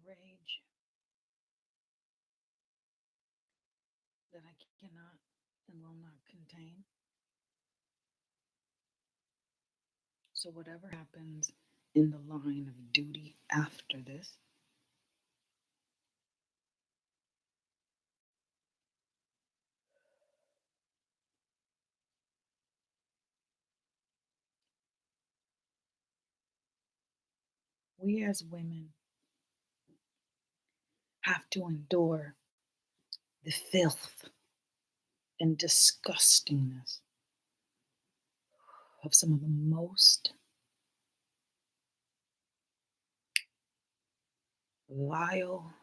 rage that I cannot and will not contain. So, whatever happens in the line of duty after this, we as women have to endure the filth and disgustingness of some of the most vile,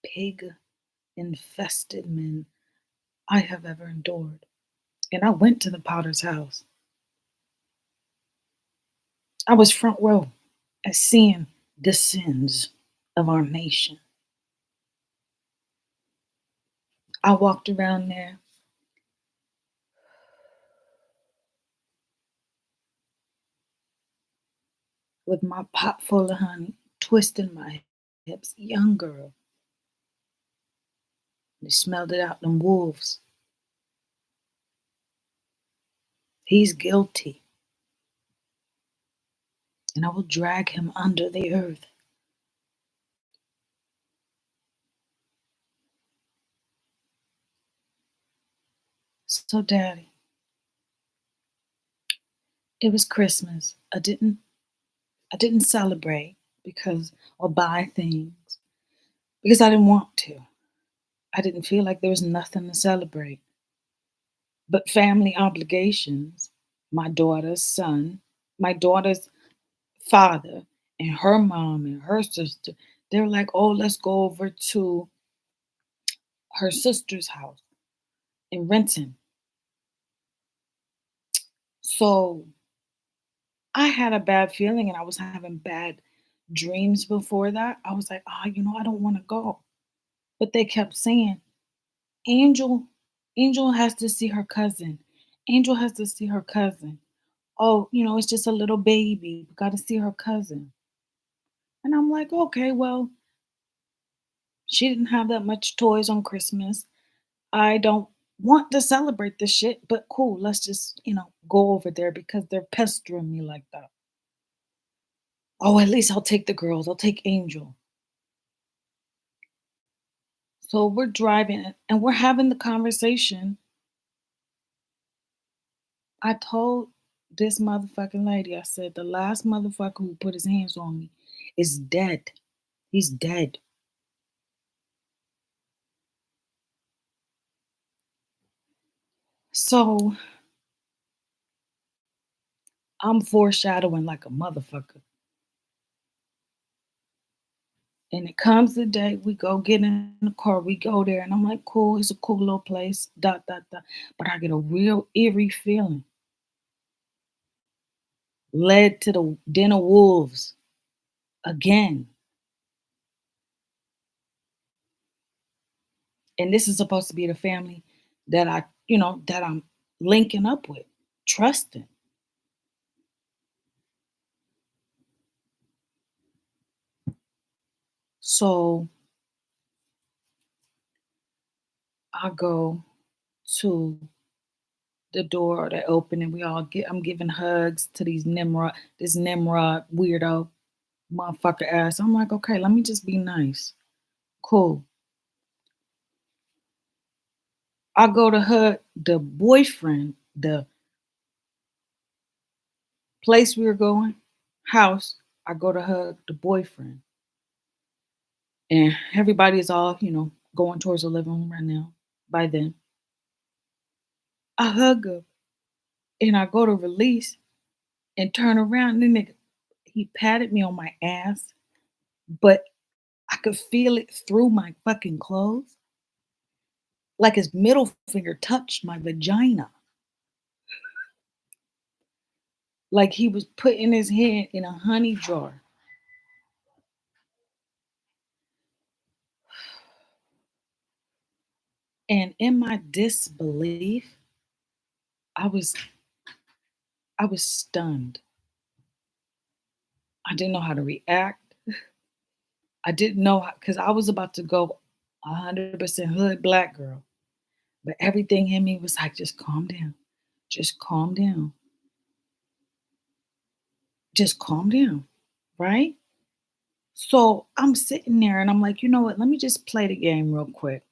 pig infested men I have ever endured. And I went to the Potter's house. I was front row at seeing the sins of our nation. I walked around there with my pot full of honey, twisting my hips, young girl. They smelled it out, them wolves. He's guilty, and I will drag him under the earth. So, Daddy, it was Christmas. I didn't celebrate because or buy things because I didn't want to. I didn't feel like there was nothing to celebrate. But family obligations, my daughter's son, my daughter's father, and her mom and her sister, they're like, oh, let's go over to her sister's house in Renton. So I had a bad feeling and I was having bad dreams before that. I was like, I don't want to go. But they kept saying, Angel, Angel has to see her cousin. Angel has to see her cousin. Oh, it's just a little baby. We got to see her cousin. And I'm like, okay, well, she didn't have that much toys on Christmas. I don't want to celebrate this shit, but cool, let's just, go over there because they're pestering me like that. Oh, at least I'll take the girls. I'll take Angel. So we're driving and we're having the conversation. I told this motherfucking lady, I said, the last motherfucker who put his hands on me is dead. He's dead. So I'm foreshadowing like a motherfucker. And it comes the day we go get in the car, we go there, and I'm like, cool, it's a cool little place, dot, dot, dot. But I get a real eerie feeling. Led to the den of wolves again. And this is supposed to be the family that that I'm linking up with, trusting. So I go to the door, they open, and I'm giving hugs to this Nimrod weirdo motherfucker ass. I'm like, okay, let me just be nice. Cool. I go to hug the boyfriend, the place we were going, house. I go to hug the boyfriend. And everybody is all, going towards the living room right now by then. I hug him and I go to release and turn around. And then he patted me on my ass, but I could feel it through my fucking clothes. Like his middle finger touched my vagina. Like he was putting his hand in a honey jar. And in my disbelief, I was I was stunned. I didn't know how to react. I didn't know because I was about to go 100% hood black girl, but everything in me was like, just calm down, just calm down, right? So I'm sitting there and I'm like, you know what? Let me just play the game real quick.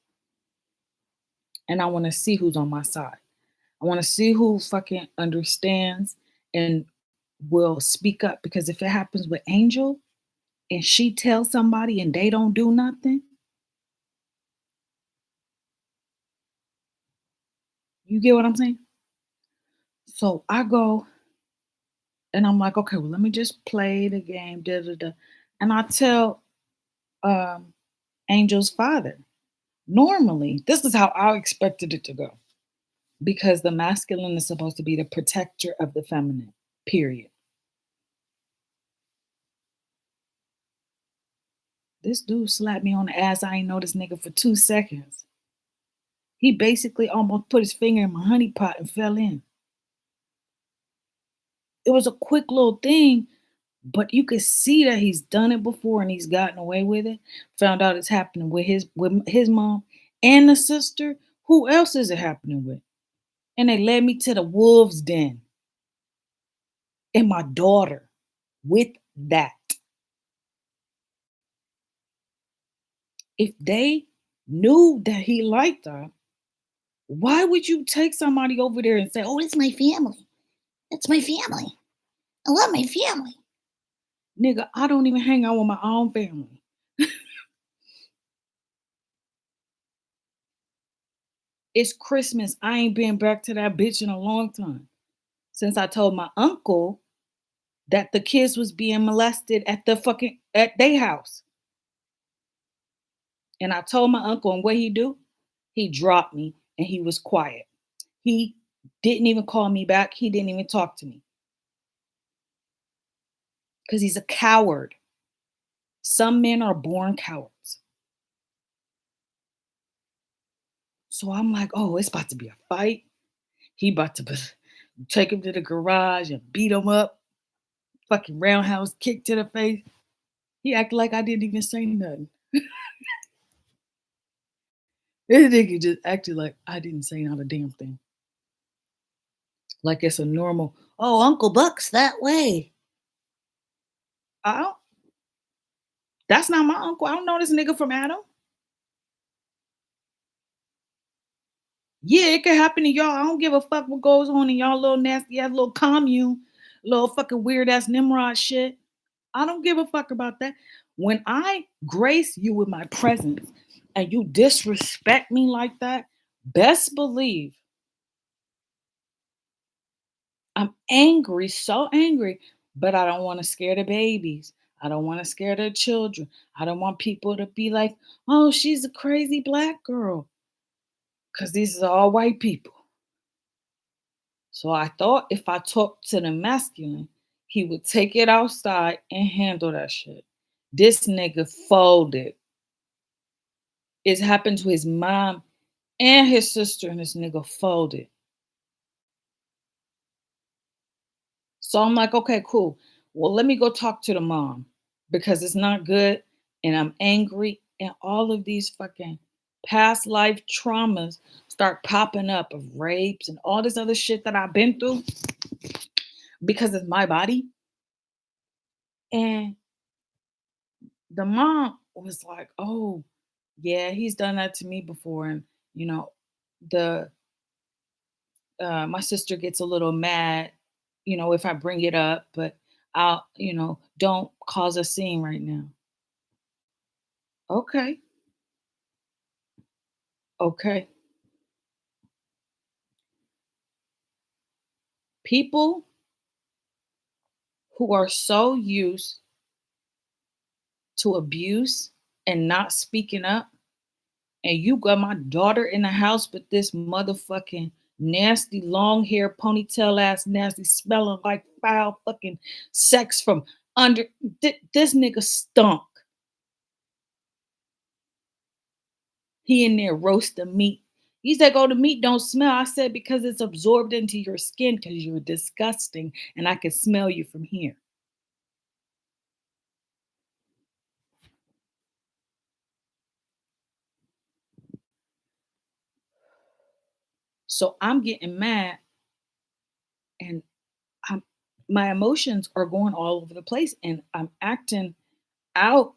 And I want to see who's on my side. I want to see who fucking understands and will speak up. Because if it happens with Angel and she tells somebody and they don't do nothing, you get what I'm saying? So I go and I'm like, okay, well, let me just play the game. Da, da, da. And I tell um, Angel's father, normally, this is how I expected it to go because the masculine is supposed to be the protector of the feminine, period. This dude slapped me on the ass. I ain't know this nigga for 2 seconds. He basically almost put his finger in my honey pot and fell in. It was a quick little thing, but you could see that he's done it before and he's gotten away with it. Found out it's happening with his mom and the sister. Who else is it happening with? And they led me to the wolves den and my daughter with that. If they knew that he liked her, why would you take somebody over there and say, "Oh, it's my family. It's my family. I love my family." Nigga, I don't even hang out with my own family. It's Christmas. I ain't been back to that bitch in a long time. Since I told my uncle that the kids was being molested at the fucking at their house. And I told my uncle, and what he do? He dropped me and he was quiet. He didn't even call me back. He didn't even talk to me. Because he's a coward. Some men are born cowards. So I'm like, oh, it's about to be a fight. He about to take him to the garage and beat him up. Fucking roundhouse kick to the face. He acted like I didn't even say nothing. This nigga just acted like I didn't say not a damn thing. Like it's a normal, oh, Uncle Buck's that way. I don't, that's not my uncle. I don't know this nigga from Adam. Yeah, it could happen to y'all. I don't give a fuck what goes on in y'all little nasty ass little commune, little fucking weird ass Nimrod shit. I don't give a fuck about that. When I grace you with my presence and you disrespect me like that, best believe I'm angry, so angry, but I don't want to scare the babies. I don't want to scare the children. I don't want people to be like, oh, she's a crazy black girl. Because these are all white people. So I thought if I talked to the masculine, he would take it outside and handle that shit. This nigga folded. It's happened to his mom and his sister, and this nigga folded. So I'm like, okay, cool. Well, let me go talk to the mom because it's not good. And I'm angry. And all of these fucking past life traumas start popping up of rapes and all this other shit that I've been through because it's my body. And the mom was like, oh, yeah, he's done that to me before. And, you know, the my sister gets a little mad, if I bring it up, but don't cause a scene right now. Okay. Okay. People who are so used to abuse and not speaking up, and you got my daughter in the house with this motherfucking nasty long hair ponytail ass nasty smelling like foul fucking sex from under this nigga stunk. He in there roasting meat. He said, "Oh, the meat don't smell." I said, "Because it's absorbed into your skin because you're disgusting and I can smell you from here." So I'm getting mad and I'm my emotions are going all over the place and I'm acting out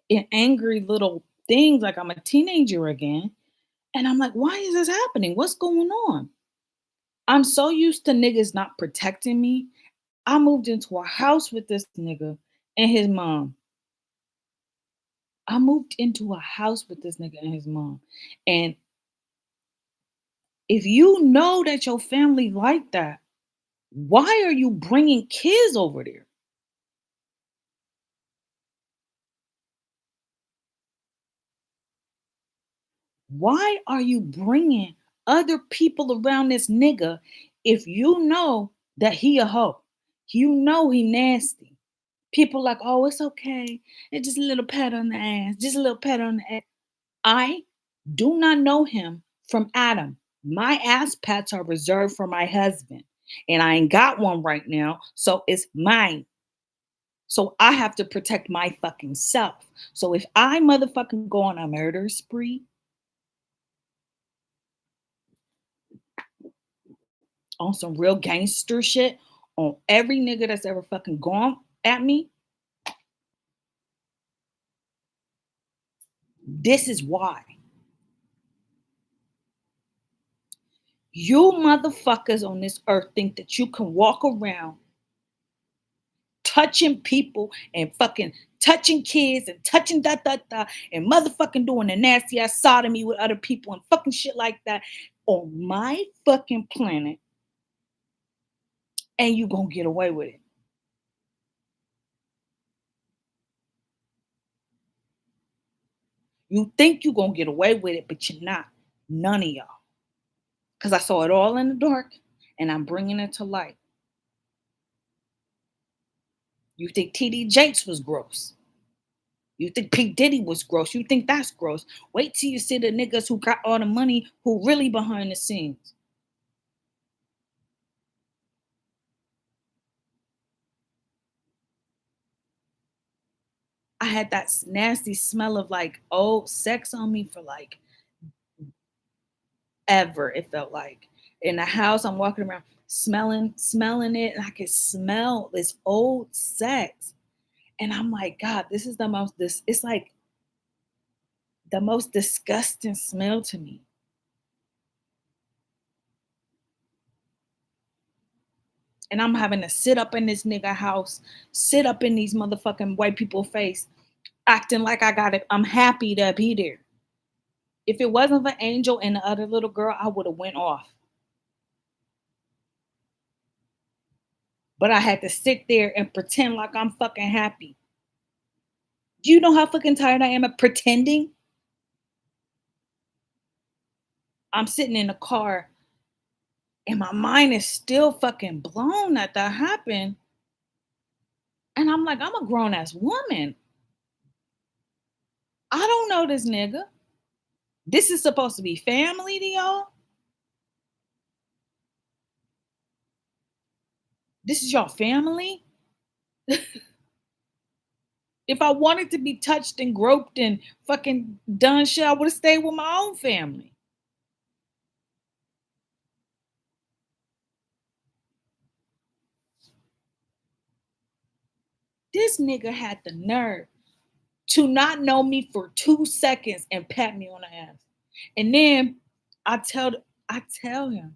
in angry little things like I'm a teenager again. And I'm like, why is this happening? What's going on? I'm so used to niggas not protecting me. I moved into a house with this nigga and his mom. I moved into a house with this nigga and his mom. And if you know that your family like that, why are you bringing kids over there? Why are you bringing other people around this nigga if you know that he a hoe? You know he nasty. People like, oh, it's okay. It's just a little pat on the ass. Just a little pat on the ass. I do not know him from Adam. My ass pats are reserved for my husband. And I ain't got one right now. So it's mine. So I have to protect my fucking self. So if I motherfucking go on a murder spree on some real gangster shit on every nigga that's ever fucking gone at me, this is why. You motherfuckers on this earth think that you can walk around touching people and fucking touching kids and touching da da da and motherfucking doing a nasty ass sodomy with other people and fucking shit like that on my fucking planet and you gonna get away with it. You think you gonna get away with it, but you're not. None of y'all. Because I saw it all in the dark and I'm bringing it to light. You think TD Jakes was gross. You think P. Diddy was gross. You think that's gross. Wait till you see the niggas who got all the money who really behind the scenes. I had that nasty smell of like old sex on me for like ever. It felt like in the house, I'm walking around smelling it, and I could smell this old sex. And I'm like, God, this is the most this it's like the most disgusting smell to me. And I'm having to sit up in this nigga house, sit up in these motherfucking white people face, acting like I got it. I'm happy to be there. If it wasn't for Angel and the other little girl, I would have went off. But I had to sit there and pretend like I'm fucking happy. Do you know how fucking tired I am of pretending? I'm sitting in the car and my mind is still fucking blown that that happened. And I'm like, I'm a grown ass woman. I don't know this nigga. This is supposed to be family to y'all. This is your family. If I wanted to be touched and groped and fucking done shit, I would have stayed with my own family. This nigga had the nerve to not know me for 2 seconds and pat me on the ass. And then I tell I tell him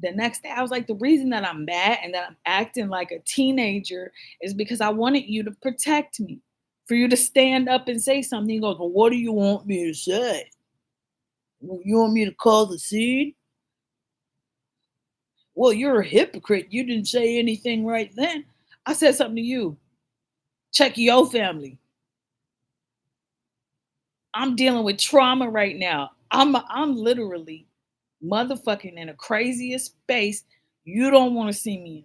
the next day, I was like, the reason that I'm mad and that I'm acting like a teenager is because I wanted you to protect me. For you to stand up and say something. He goes, well, what do you want me to say? You want me to call the scene? Well, you're a hypocrite. You didn't say anything right then. I said something to you. Check your family. I'm dealing with trauma right now. I'm literally motherfucking in a craziest space you don't want to see me in.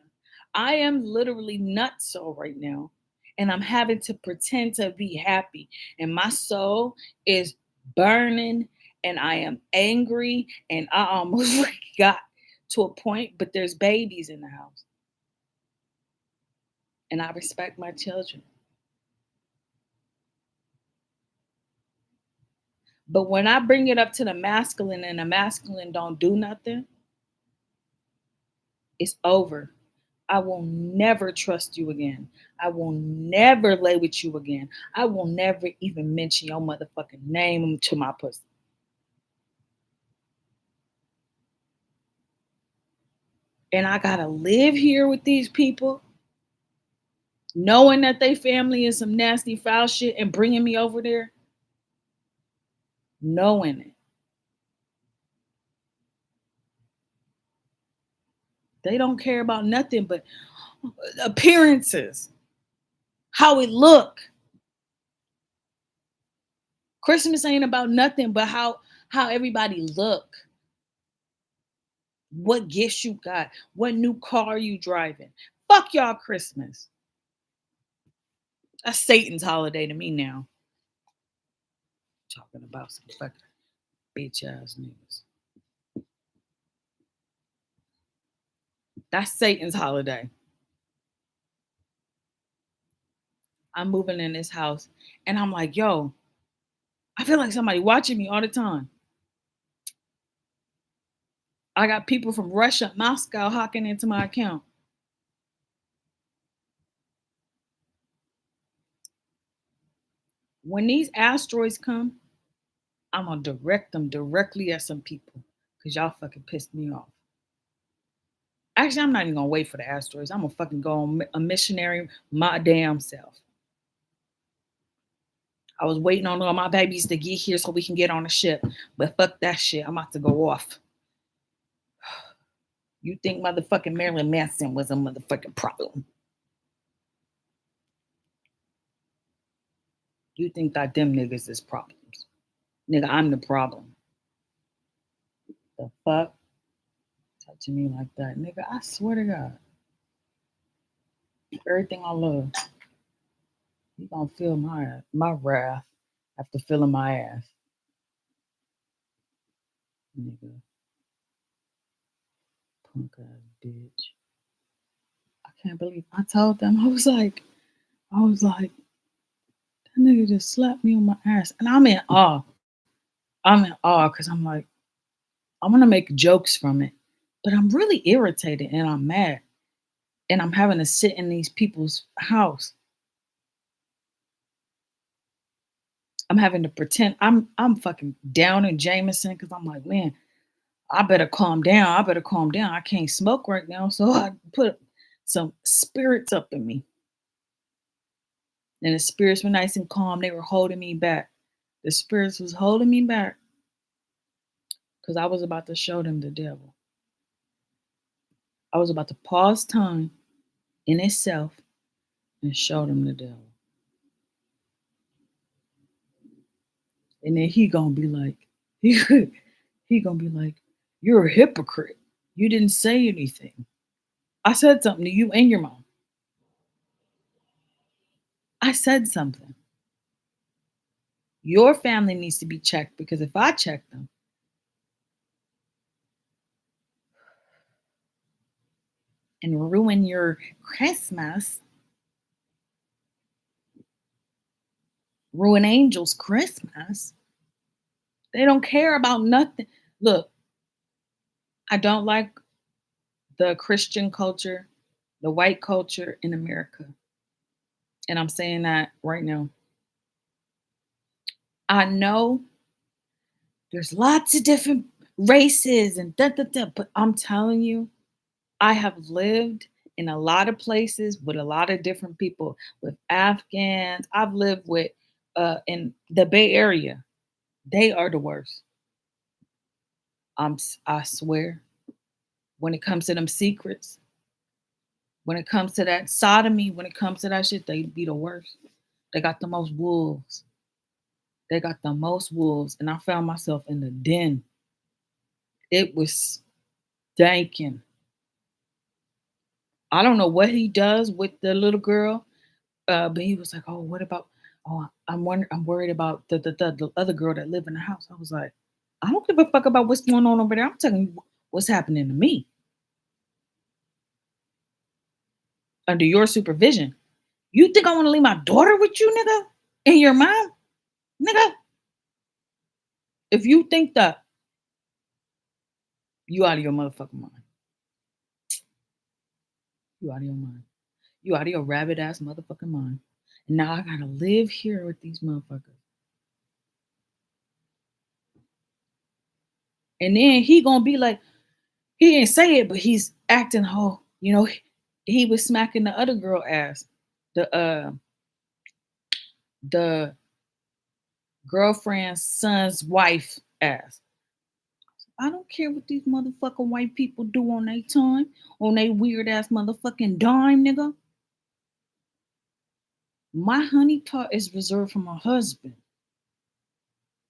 I am literally nutso right now, and I'm having to pretend to be happy, and my soul is burning, and I am angry, and I almost got to a point. But there's babies in the house, and I respect my children. But when I bring it up to the masculine and the masculine don't do nothing, it's over. I will never trust you again. I will never lay with you again. I will never even mention your motherfucking name to my pussy. And I gotta live here with these people, knowing that they family is some nasty foul shit and bringing me over there, knowing it. They don't care about nothing but appearances, how it look. Christmas ain't about nothing but how everybody look, what gifts you got, what new car you driving. Fuck y'all Christmas. That's Satan's holiday to me now. Talking about some fucking bitch ass niggas. That's Satan's holiday. I'm moving in this house and I'm like, yo, I feel like somebody watching me all the time. I got people from Russia, Moscow hacking into my account. When these asteroids come, I'm gonna direct them directly at some people because y'all fucking pissed me off. Actually, I'm not even gonna wait for the asteroids. I'm gonna fucking go on a missionary my damn self. I was waiting on all my babies to get here so we can get on a ship, but fuck that shit. I'm about to go off. You think motherfucking Marilyn Manson was a motherfucking problem? You think that them niggas is problems? Nigga, I'm the problem. The fuck? Touching me like that. Nigga, I swear to God. Everything I love. You gonna feel my wrath after feeling my ass. Nigga, punk ass bitch. I can't believe I told them. I was like, that nigga just slapped me on my ass. And I'm in awe. I'm in awe because I'm like, I want to make jokes from it. But I'm really irritated and I'm mad. And I'm having to sit in these people's house. I'm having to pretend I'm fucking down in Jameson because I'm like, man, I better calm down. I better calm down. I can't smoke right now. So I put some spirits up in me. And the spirits were nice and calm. They were holding me back. The spirits was holding me back because I was about to show them the devil. I was about to pause time in itself and show them the devil. And then he gonna be like, he gonna be like, you're a hypocrite. You didn't say anything. I said something to you and your mom. I said something. Your family needs to be checked because if I check them and ruin your Christmas, ruin Angel's Christmas, they don't care about nothing. Look, I don't like the Christian culture, the white culture in America. And I'm saying that right now. I know there's lots of different races and da da da, but I'm telling you, I have lived in a lot of places with a lot of different people, with Afghans. I've lived with in the Bay Area. They are the worst. I swear. When it comes to them secrets, when it comes to that sodomy, when it comes to that shit, they be the worst. They got the most wolves. They got the most wolves. And I found myself in the den. It was stanking. I don't know what he does with the little girl, but he was like, "Oh, what about? Oh, I'm worried about the other girl that live in the house." I was like, "I don't give a fuck about what's going on over there. I'm telling you what's happening to me under your supervision. You think I want to leave my daughter with you, nigga, and your mom, nigga? If you think that, you out of your motherfucking mind. You out of your mind. You out of your rabbit ass motherfucking mind. And now I gotta live here with these motherfuckers. And then he gonna be like, he didn't say it, but he's acting whole. He was smacking the other girl ass, the girlfriend's son's wife ass. I don't care what these motherfucking white people do on their time, on their weird ass motherfucking dime, nigga. My honey pot is reserved for my husband.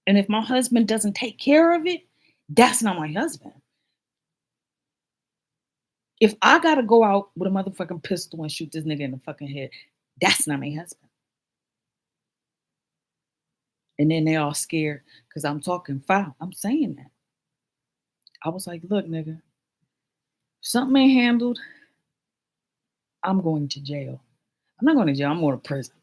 And if my husband doesn't take care of it, that's not my husband. If I gotta go out with a motherfucking pistol and shoot this nigga in the fucking head, that's not my husband. And then they all scared because I'm talking foul. I'm saying that. I was like, look, nigga, something ain't handled. I'm going to jail. I'm not going to jail. I'm going to prison.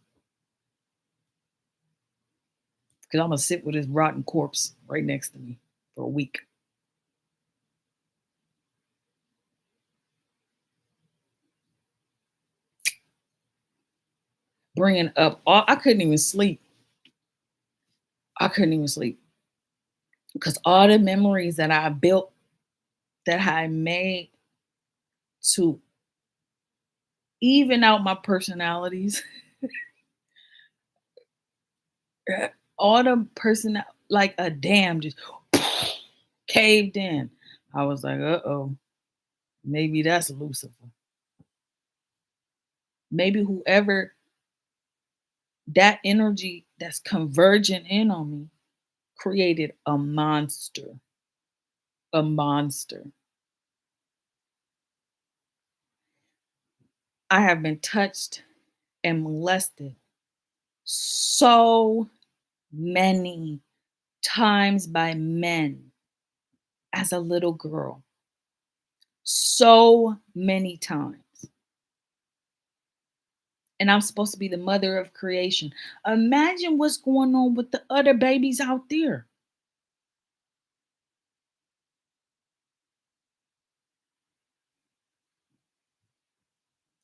Because I'm going to sit with this rotten corpse right next to me for a week. Bringing up I couldn't even sleep. I couldn't even sleep. Because all the memories that I built, that I made to even out my personalities, all the like a dam just caved in. I was like, uh-oh, maybe that's Lucifer. Maybe whoever that energy that's converging in on me created a monster. A monster. I have been touched and molested so many times by men as a little girl. So many times. And I'm supposed to be the mother of creation. Imagine what's going on with the other babies out there.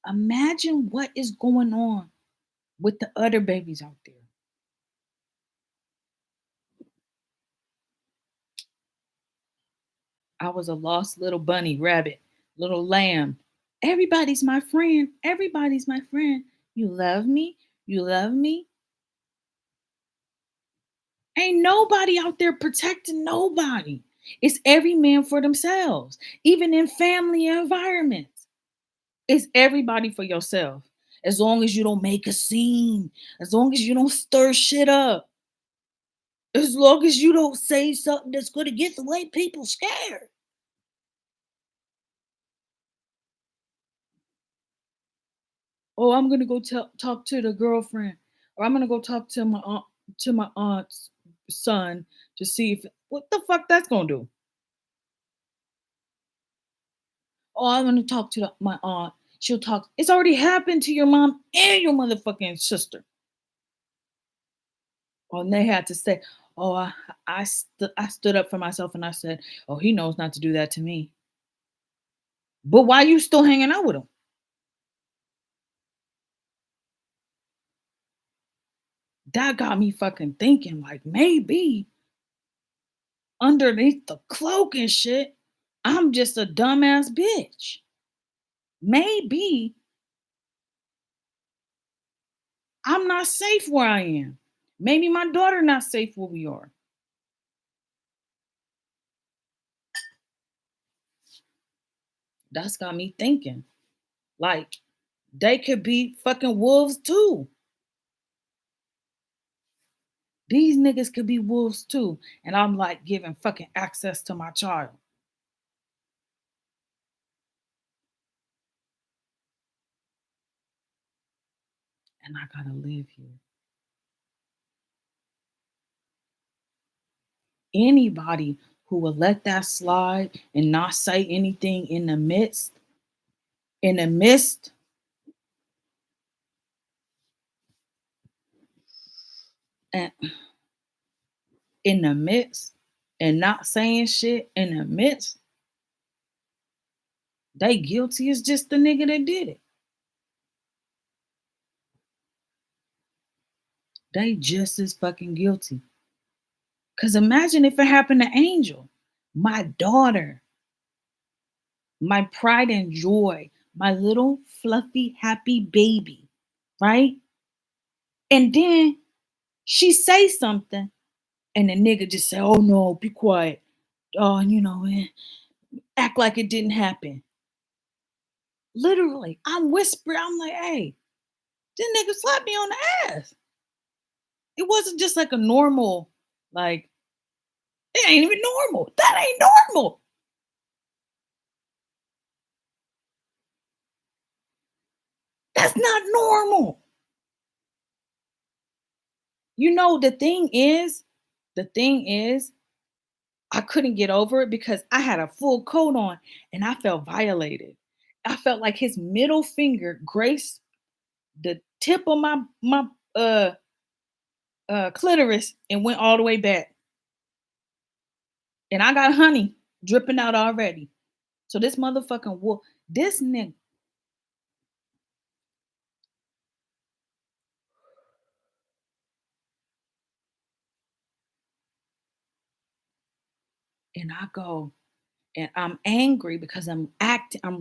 Imagine what is going on with the other babies out there. I was a lost little bunny, rabbit, little lamb. Everybody's my friend. Everybody's my friend. You love me? You love me? Ain't nobody out there protecting nobody. It's every man for themselves, even in family environments. It's everybody for yourself. As long as you don't make a scene, as long as you don't stir shit up, as long as you don't say something that's going to get the white people scared. Oh, I'm gonna go talk to the girlfriend, or I'm gonna go talk to my aunt's son to see if what the fuck that's gonna do. Oh, I'm gonna talk to my aunt. She'll talk. It's already happened to your mom and your motherfucking sister. Oh, and they had to say, "Oh, I stood up for myself and I said, oh, he knows not to do that to me." But why you still hanging out with him? That got me fucking thinking. Like maybe underneath the cloak and shit, I'm just a dumbass bitch. Maybe I'm not safe where I am. Maybe my daughter not safe where we are. That's got me thinking. Like they could be fucking wolves too. These niggas could be wolves too. And I'm like giving fucking access to my child. And I gotta live here. Anybody who will let that slide and not say anything in the midst, and in the midst and not saying shit in the midst, they guilty as just the nigga that did it. They just as fucking guilty. Cause imagine if it happened to Angel, my daughter, my pride and joy, my little fluffy happy baby, right? And then she say something, and the nigga just say, "Oh no, be quiet. Oh, act like it didn't happen." Literally, I'm whispering. I'm like, "Hey, this nigga slapped me on the ass." It wasn't just like a normal, like it ain't even normal. That ain't normal. That's not normal. The thing is, I couldn't get over it because I had a full coat on and I felt violated. I felt like his middle finger graced the tip of my uh clitoris and went all the way back. And I got honey dripping out already. So this motherfucking wolf, this nigga, and I go, and I'm angry because I'm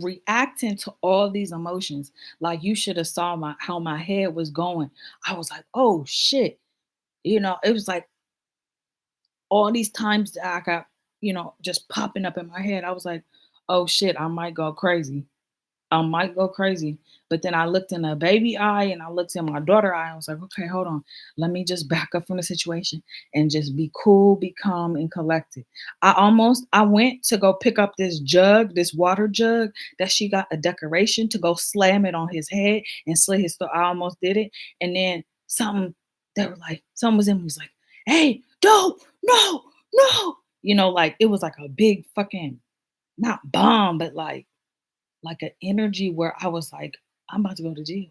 reacting to all these emotions. Like you should have saw my how my head was going. I was like, oh shit. It was like all these times that I got, just popping up in my head. I was like, oh shit, I might go crazy. I might go crazy. But then I looked in the baby eye and I looked in my daughter eye. I was like, okay, hold on. Let me just back up from the situation and just be cool, be calm, and collected. I went to go pick up this jug, this water jug that she got a decoration to go slam it on his head and slit his throat. I almost did it. And then something was in me was like, hey, don't, no, no. Like it was like a big fucking, not bomb, but like an energy where I was like, I'm about to go to jail.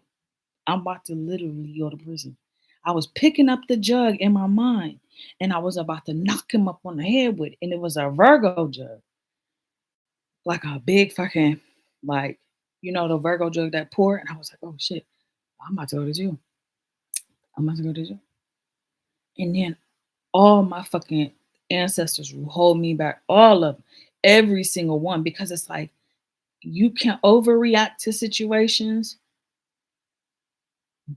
I'm about to literally go to prison. I was picking up the jug in my mind and I was about to knock him up on the head with it. And it was a Virgo jug, like a big fucking, like, the Virgo jug that pour. And I was like, oh shit, I'm about to go to jail. I'm about to go to jail. And then all my fucking ancestors will hold me back, all of them, every single one, because it's like you can overreact to situations,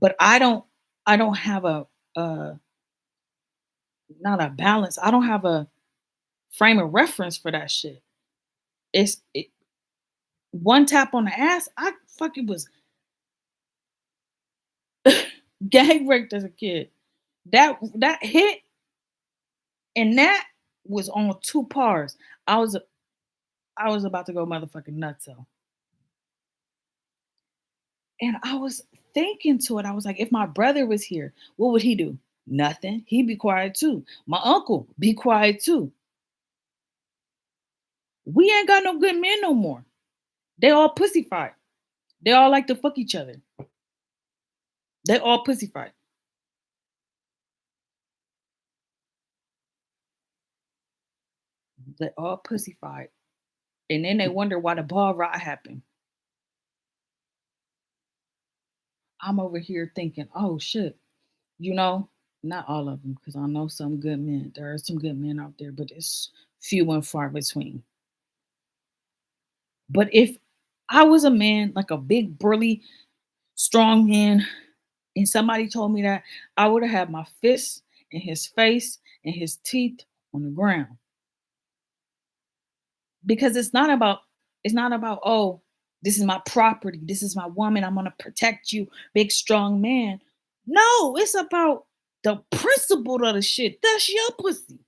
but I don't have a not a balance. I don't have a frame of reference for that shit. One tap on the ass, I fucking was gang raped as a kid. That hit and that was on two pars. I was I was about to go motherfucking nuts. So, and I was thinking to it, I was like, if my brother was here, what would he do? Nothing. He'd be quiet too. My uncle, be quiet too. We ain't got no good men no more. They all pussy fight. They all like to fuck each other. They all pussy fight. They all pussy fight. And then they wonder why the ball rot happened. I'm over here thinking, oh shit, you know, not all of them, because I know some good men. There are some good men out there, but it's few and far between. But if I was a man, like a big, burly, strong man, and somebody told me that, I would have had my fists in his face and his teeth on the ground. Because it's not about, oh, this is my property, this is my woman, I'm going to protect you, big strong man. No, it's about the principle of the shit. That's your pussy,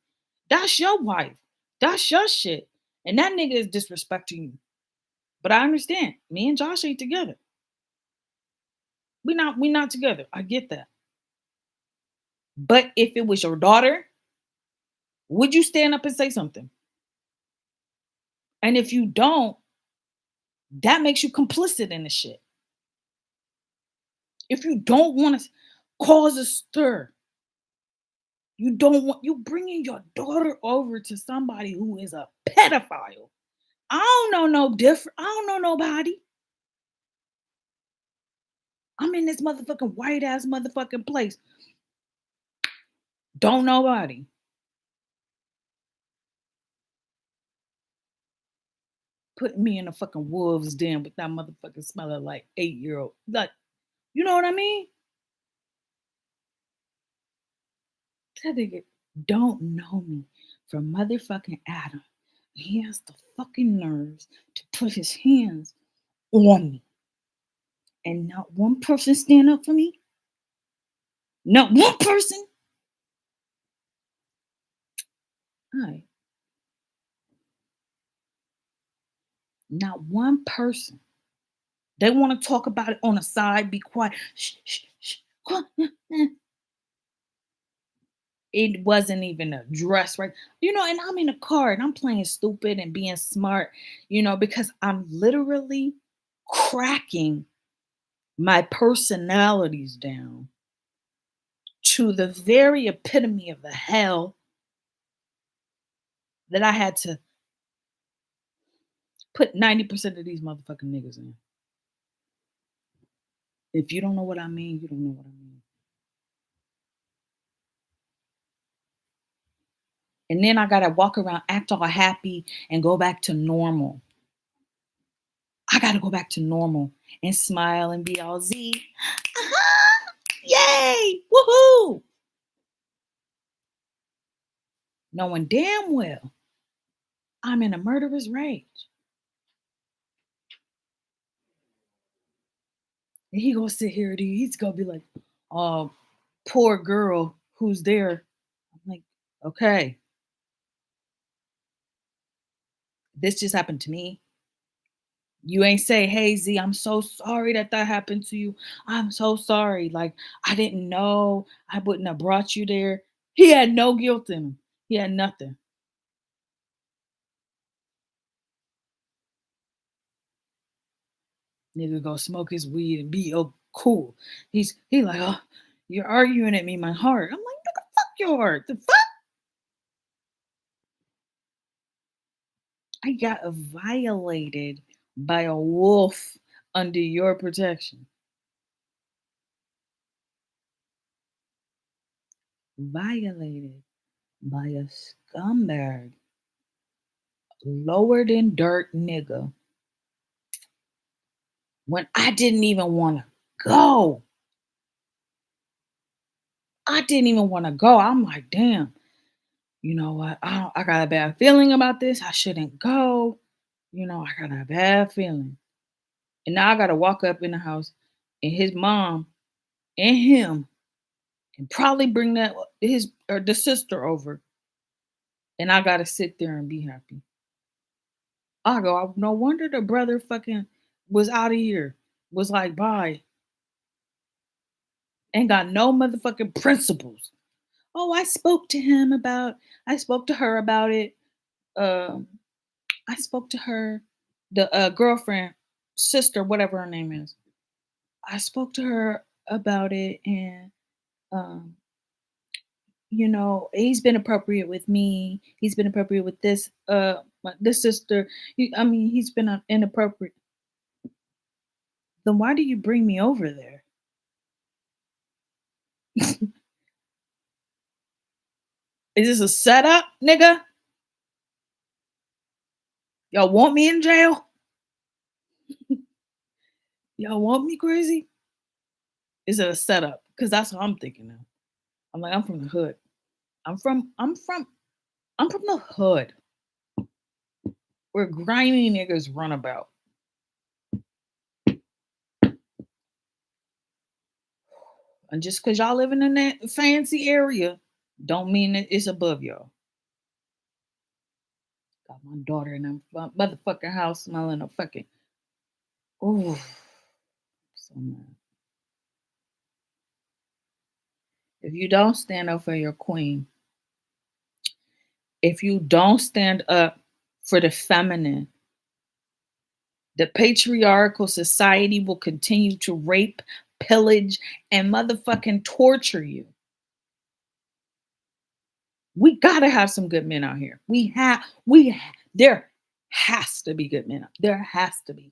that's your wife, that's your shit, and that nigga is disrespecting you. But I understand, me and Josh ain't together. We not together, I get that. But if it was your daughter, would you stand up and say something? And if you don't, that makes you complicit in the shit. If you don't want to cause a stir, You don't want you bringing your daughter over to somebody who is a pedophile. I don't know no different. I don't know nobody. I'm in this motherfucking white ass motherfucking place. Don't nobody. Putting me in a fucking wolf's den with that motherfucking smelling like 8-year-old. Like, you know what I mean? That nigga don't know me from motherfucking Adam. He has the fucking nerves to put his hands on me. And not one person stand up for me. Not one person. All right. Not one person. They want to talk about it on the side, be quiet. Shh, shh, shh. It wasn't even addressed right. And I'm in a car and I'm playing stupid and being smart, because I'm literally cracking my personalities down to the very epitome of the hell that I had to put 90% of these motherfucking niggas in. If you don't know what I mean, you don't know what I mean. And then I gotta walk around, act all happy, and go back to normal. I gotta go back to normal and smile and be all Z. Uh-huh. Yay! Woohoo! Knowing damn well I'm in a murderous rage. And he gonna sit here and he's gonna be like, oh, poor girl who's there. I'm like, okay, this just happened to me. You ain't say, hey Z, I'm so sorry that happened to you. I'm so sorry. Like, I didn't know. I wouldn't have brought you there. He had no guilt in him. He had nothing. Nigga go smoke his weed and be cool. He like, oh, you're arguing at me, my heart. I'm like, nigga, fuck your heart. The fuck? I got violated by a wolf under your protection. Violated by a scumbag, lower than dirt nigga when I didn't even want to go. I didn't even want to go. I'm like, damn, you know what? I got a bad feeling about this. I shouldn't go. I got a bad feeling. And now I got to walk up in the house and his mom and him and probably bring that his or the sister over. And I got to sit there and be happy. I go, no wonder the brother fucking was out of here. Was like, bye. Ain't got no motherfucking principles. Oh, I spoke to her about it. Um, I spoke to her, the girlfriend, sister, whatever her name is. I spoke to her about it, and um, he's been appropriate with me. He's been appropriate with this sister. He's been inappropriate. Then why do you bring me over there? Is this a setup, nigga? Y'all want me in jail? Y'all want me crazy? Is it a setup? Because that's what I'm thinking of. I'm like, I'm from the hood. I'm from the hood where grimy niggas run about. And just because y'all living in that fancy area, don't mean that it's above y'all. Got my daughter in that motherfucking house smelling a fucking. Oh, so mad. If you don't stand up for your queen, if you don't stand up for the feminine, the patriarchal society will continue to rape, pillage, and motherfucking torture you. We gotta have some good men out here. There has to be good men. There has to be.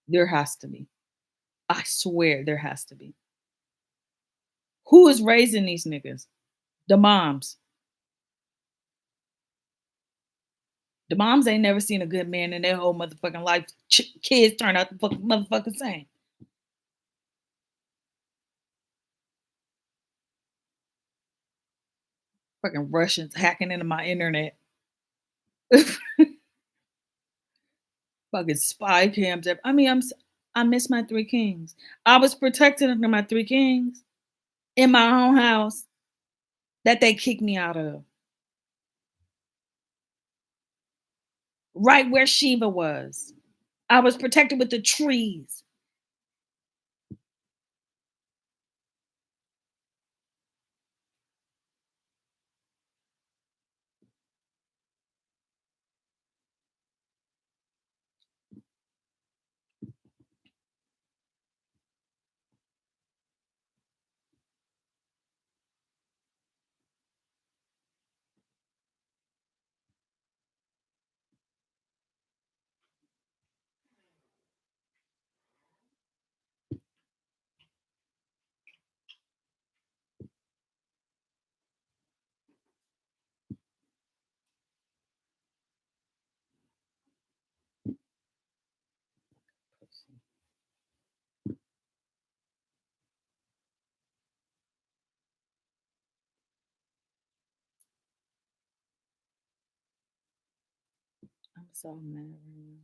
There has to be. I swear there has to be. Who is raising these niggas? The moms. The moms ain't never seen a good man in their whole motherfucking life. Kids turn out the fucking motherfucking same. Fucking Russians hacking into my internet. Fucking spy cams. I mean, I miss my three kings. I was protected under my three kings in my own house that they kicked me out of. Right where Shiva was. I was protected with the trees. I'm so mad right now.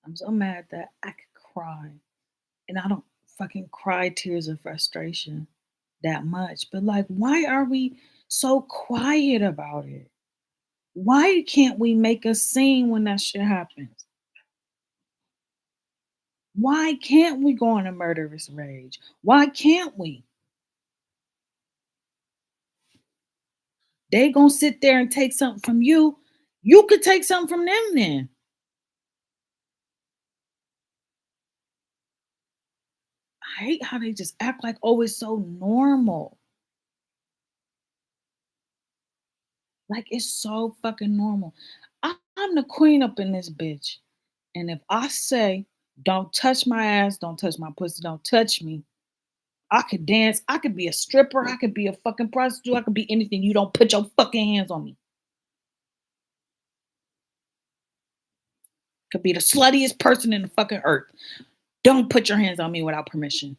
I'm so mad that I could cry. And I don't fucking cry tears of frustration that much. But like, why are we so quiet about it? Why can't we make a scene when that shit happens? Why can't we go on a murderous rage? Why can't we? They gonna sit there and take something from you. You could take something from them then. I hate how they just act like, oh, it's so normal. Like it's so fucking normal. I'm the queen up in this bitch. And if I say, don't touch my ass, don't touch my pussy, don't touch me, I could dance. I could be a stripper. I could be a fucking prostitute. I could be anything. You don't put your fucking hands on me. Could be the sluttiest person in the fucking earth. Don't put your hands on me without permission.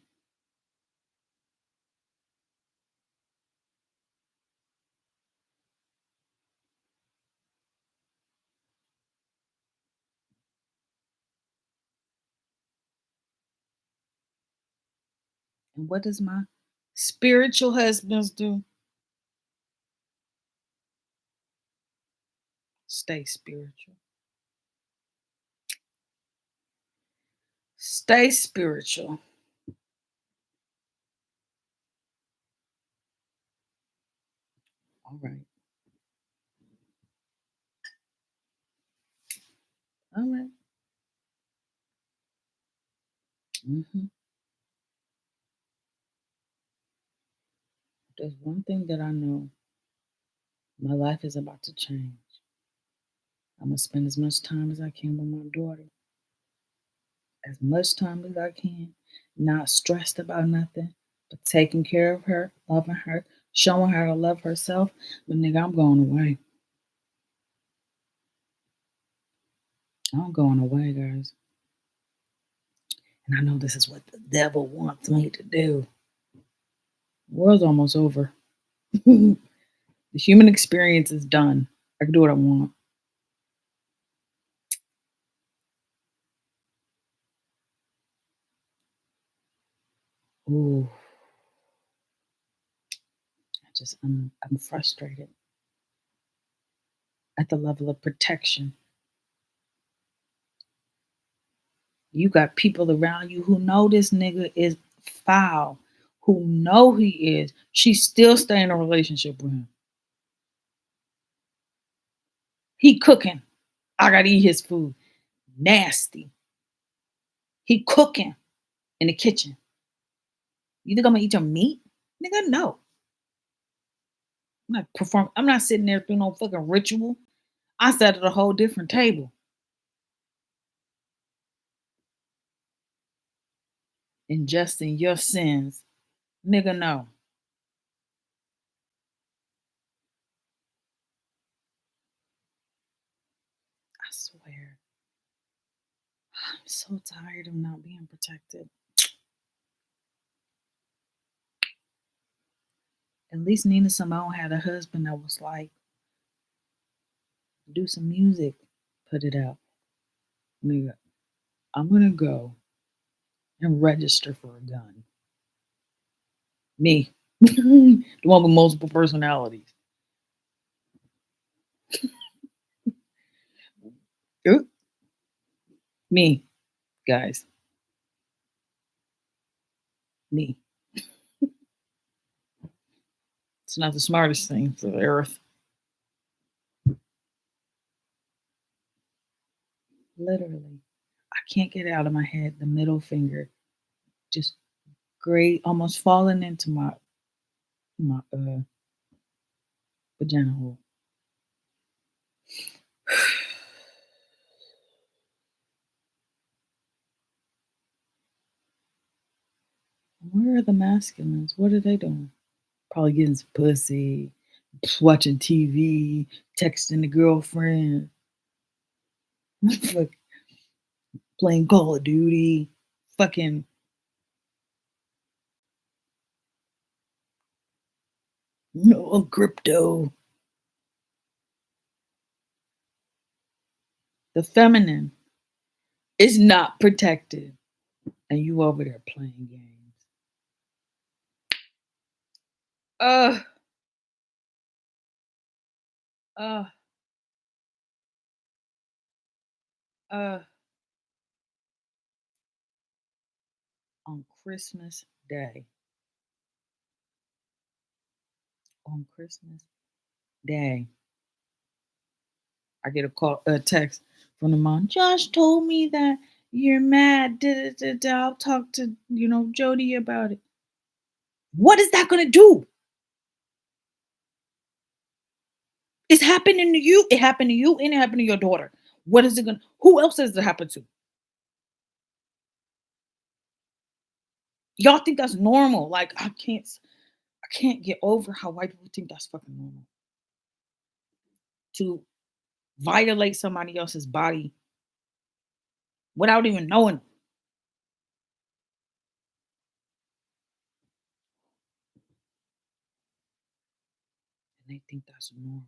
And what does my spiritual husbands do? Stay spiritual. Stay spiritual. All right. All right. Mm-hmm. There's one thing that I know. My life is about to change. I'm gonna spend as much time as I can with my daughter. As much time as I can, not stressed about nothing, but taking care of her, loving her, showing her to love herself. But nigga, I'm going away. I'm going away, guys. And I know this is what the devil wants me to do. The world's almost over. The human experience is done. I can do what I want. Ooh, I'm frustrated at the level of protection. You got people around you who know this nigga is foul, who know he is. She still stay in a relationship with him. He cooking. I gotta eat his food. Nasty. He cooking in the kitchen. You think I'm gonna eat your meat? Nigga, no. I'm not sitting there through no fucking ritual. I sat at a whole different table. Ingesting your sins. Nigga, no. I swear. I'm so tired of not being protected. At least Nina Simone had a husband that was like, do some music, put it out. Nigga, I'm gonna go and register for a gun. Me. The one with multiple personalities. Oop. Me, guys. Me. It's not the smartest thing for the earth. Literally. I can't get it out of my head the middle finger just great, almost falling into my vagina hole. Where are the masculines? What are they doing? Probably getting some pussy, watching TV, texting the girlfriend, playing Call of Duty, fucking on crypto. The feminine is not protected, and you over there playing games. Uh, uh, uh. On Christmas Day. On Christmas Day. I get a text from the mom. Josh told me that you're mad. I'll talk to Jody about it. What is that gonna do? It's happening to you. It happened to you, and it happened to your daughter. What is it gonna? Who else does it happen to? Y'all think that's normal? Like I can't get over how white people think that's fucking normal to violate somebody else's body without even knowing. And they think that's normal.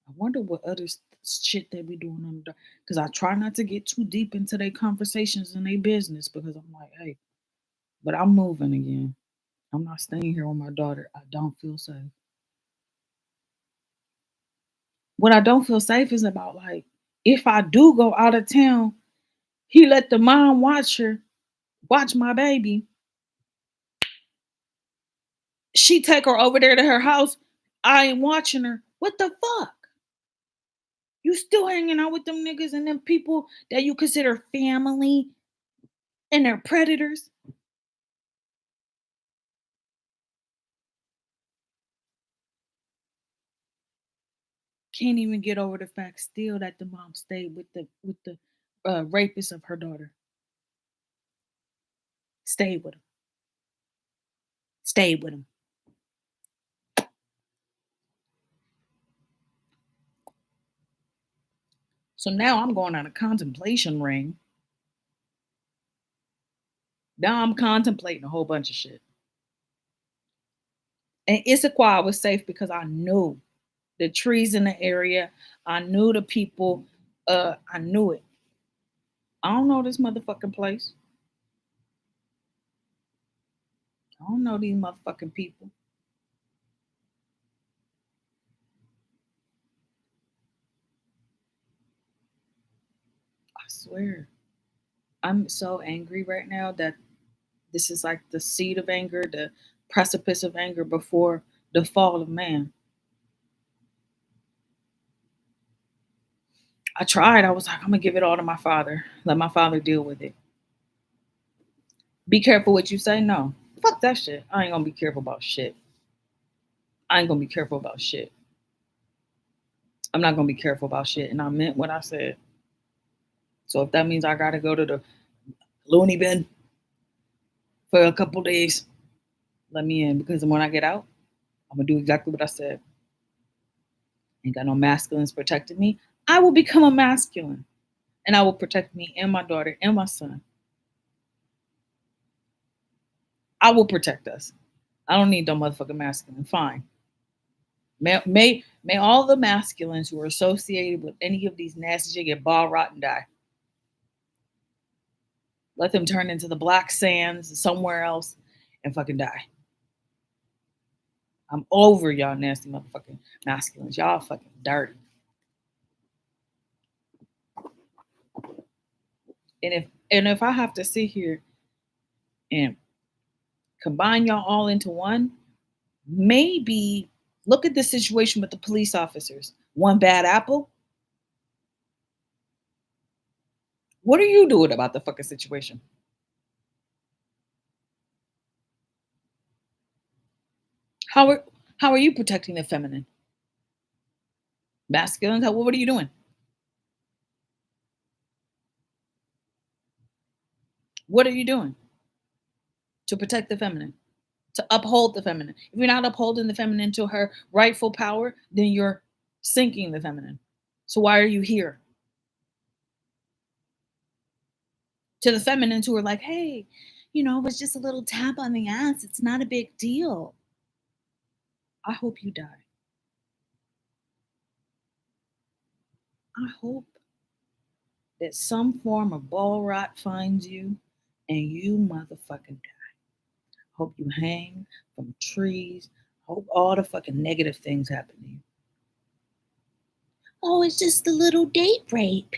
I wonder what other shit they be doing on the because I try not to get too deep into their conversations and their business because I'm like, hey, but I'm moving again. I'm not staying here with my daughter. I don't feel safe. What I don't feel safe is about like if I do go out of town, he let the mom watch my baby. She take her over there to her house. I ain't watching her. What the fuck? You still hanging out with them niggas and them people that you consider family and they're predators? Can't even get over the fact still that the mom stayed with the rapist of her daughter. Stayed with him. Stayed with him. So now I'm going on a contemplation ring. Now I'm contemplating a whole bunch of shit. And Issaquah was safe because I knew the trees in the area. I knew the people. I knew it. I don't know this motherfucking place. I don't know these motherfucking people. I swear. I'm so angry right now that this is like the seed of anger, the precipice of anger before the fall of man. I tried. I was like, I'm gonna give it all to my father. Let my father deal with it. Be careful what you say. No, fuck that shit. I ain't gonna be careful about shit. I ain't gonna be careful about shit. I'm not gonna be careful about shit. And I meant what I said. So if that means I gotta go to the loony bin for a couple days, let me in. Because when I get out, I'm gonna do exactly what I said. Ain't got no masculines protecting me. I will become a masculine. And I will protect me and my daughter and my son. I will protect us. I don't need no motherfucking masculine. Fine. May all the masculines who are associated with any of these nasty shit get ball rot and die. Let them turn into the black sands somewhere else and fucking die. I'm over y'all nasty motherfucking masculines. Y'all fucking dirty. And if I have to sit here and combine y'all all into one, maybe look at the situation with the police officers. One bad apple. What are you doing about the fucking situation? How are how are you protecting the feminine? Masculine? What are you doing? What are you doing to protect the feminine? To uphold the feminine. If you're not upholding the feminine to her rightful power, then you're sinking the feminine. So why are you here? To the feminines who are like, hey, it was just a little tap on the ass. It's not a big deal. I hope you die. I hope that some form of ball rot finds you and you motherfucking die. Hope you hang from trees. Hope all the fucking negative things happen to you. Oh, it's just a little date rape.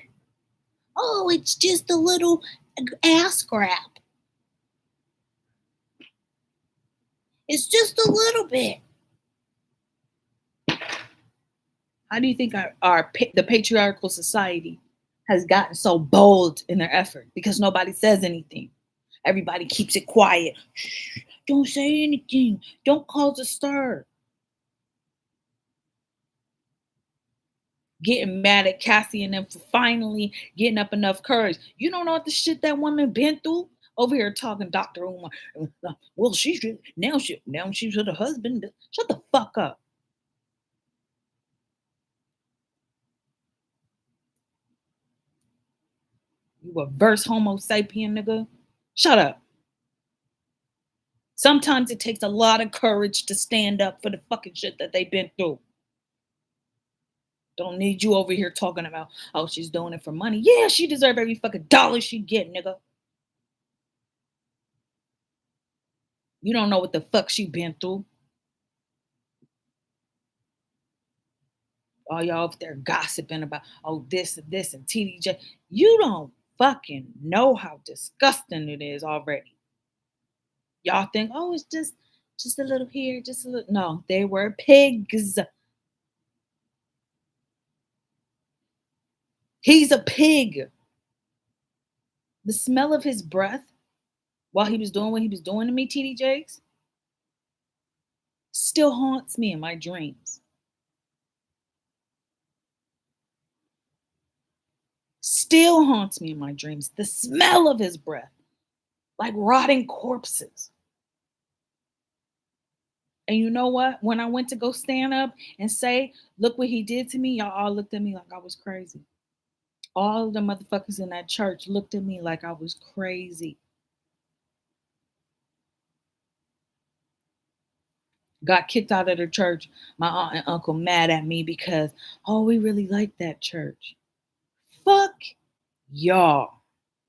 Oh, it's just a little ass grab. It's just a little bit. How do you think the patriarchal society has gotten so bold in their effort? Because nobody says anything. Everybody keeps it quiet. Shh, don't say anything. Don't cause a stir. Getting mad at Cassie and them for finally getting up enough courage. You don't know what the shit that woman been through? Over here talking Dr. Umar. Well, now she's with her husband. Shut the fuck up. You a verse homo sapien nigga. Shut up. Sometimes it takes a lot of courage to stand up for the fucking shit that they've been through. Don't need you over here talking about, oh, she's doing it for money. Yeah, she deserve every fucking dollar she get, nigga. You don't know what the fuck she been through. All y'all up there gossiping about, oh, this and this and TDJ. You don't fucking know how disgusting it is already. Y'all think, oh, it's just a little here, just a little. No, they were pigs. He's a pig. The smell of his breath while he was doing what he was doing to me, TD Jakes, still haunts me in my dreams. Still haunts me in my dreams. The smell of his breath, like rotting corpses. And you know what? When I went to go stand up and say, look what he did to me, y'all all looked at me like I was crazy. All of the motherfuckers in that church looked at me like I was crazy. Got kicked out of the church. My aunt and uncle mad at me because, oh, we really like that church. Fuck y'all.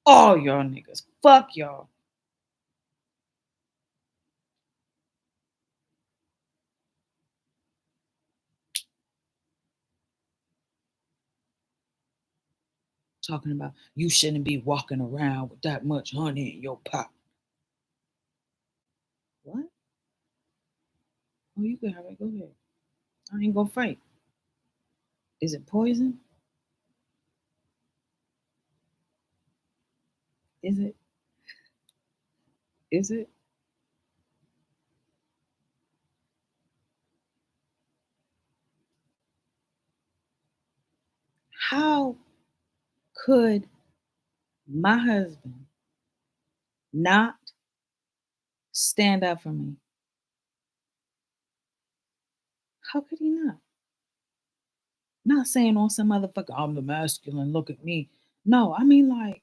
All y'all niggas. Fuck y'all. Talking about you shouldn't be walking around with that much honey in your pot. What? Oh, you can have it. Go ahead. I ain't gonna fight. Is it poison? Is it? Is it? could my husband not stand up for me? How could he not? Not saying on some motherfucker, I'm the masculine, look at me. No, I mean like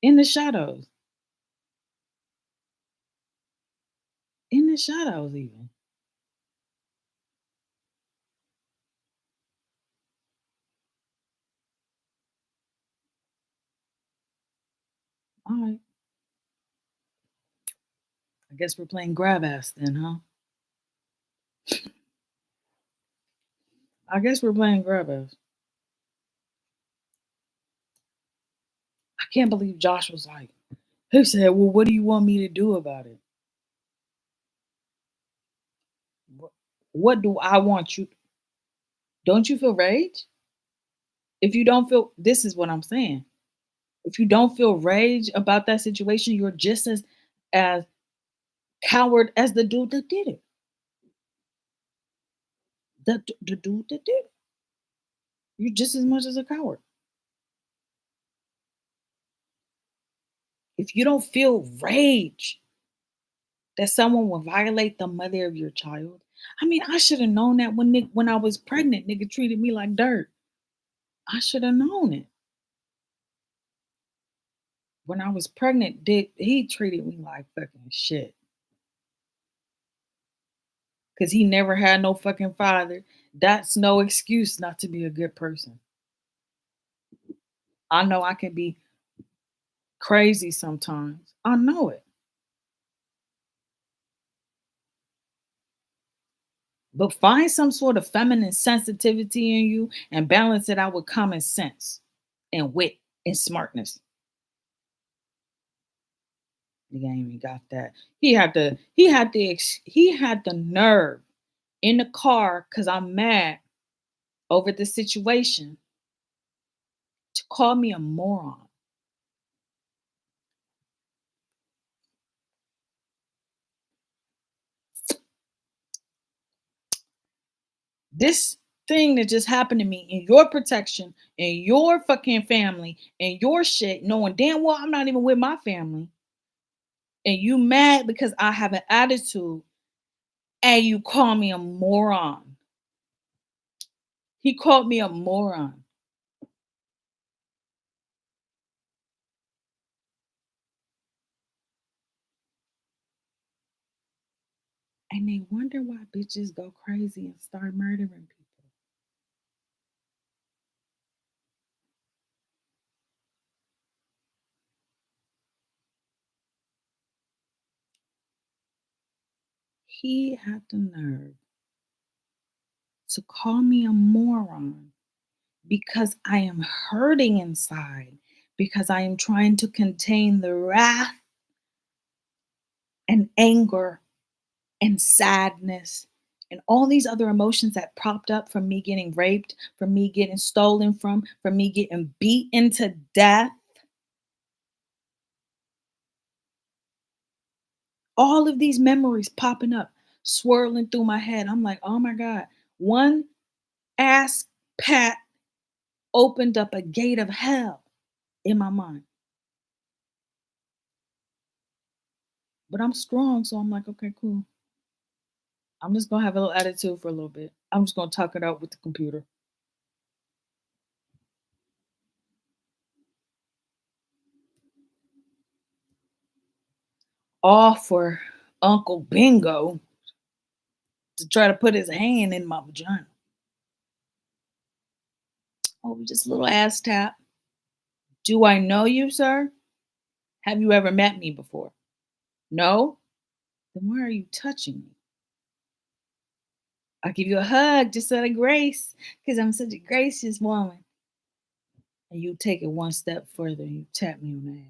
in the shadows. In the shadows even. All right. I guess we're playing grab ass then, huh? I guess we're playing grab ass. I can't believe Josh was like, he said, well, what do you want me to do about it? What, what do I want you? Don't you feel rage? If you don't feel, this is what I'm saying. If you don't feel rage about that situation, you're just as coward as the dude that did it. The dude that did it. You're just as much as a coward. If you don't feel rage that someone will violate the mother of your child, I mean, I should have known that when I was pregnant, nigga treated me like dirt. I should have known it. When I was pregnant, he treated me like fucking shit because he never had no fucking father. That's no excuse not to be a good person. I know I can be crazy sometimes. I know it. But find some sort of feminine sensitivity in you and balance it out with common sense and wit and smartness. He ain't even got that. He had the nerve in the car because I'm mad over the situation to call me a moron. This thing that just happened to me in your protection, in your fucking family, in your shit, knowing damn well I'm not even with my family, and you mad because I have an attitude and you call me a moron. He called me a moron. And they wonder why bitches go crazy and start murdering people. He had the nerve to call me a moron because I am hurting inside, because I am trying to contain the wrath and anger and sadness and all these other emotions that popped up from me getting raped, from me getting stolen from me getting beaten to death. All of these memories popping up, swirling through my head. I'm like, oh my God, one ass pat opened up a gate of hell in my mind. But I'm strong, so I'm like, okay, cool. I'm just gonna have a little attitude for a little bit. I'm just gonna talk it out with the computer. All for Uncle Bingo to try to put his hand in my vagina. Oh, just a little ass tap. Do I know you, sir? Have you ever met me before? No? Then why are you touching me? I'll give you a hug just out of grace because I'm such a gracious woman. And you take it one step further and you tap me on the ass.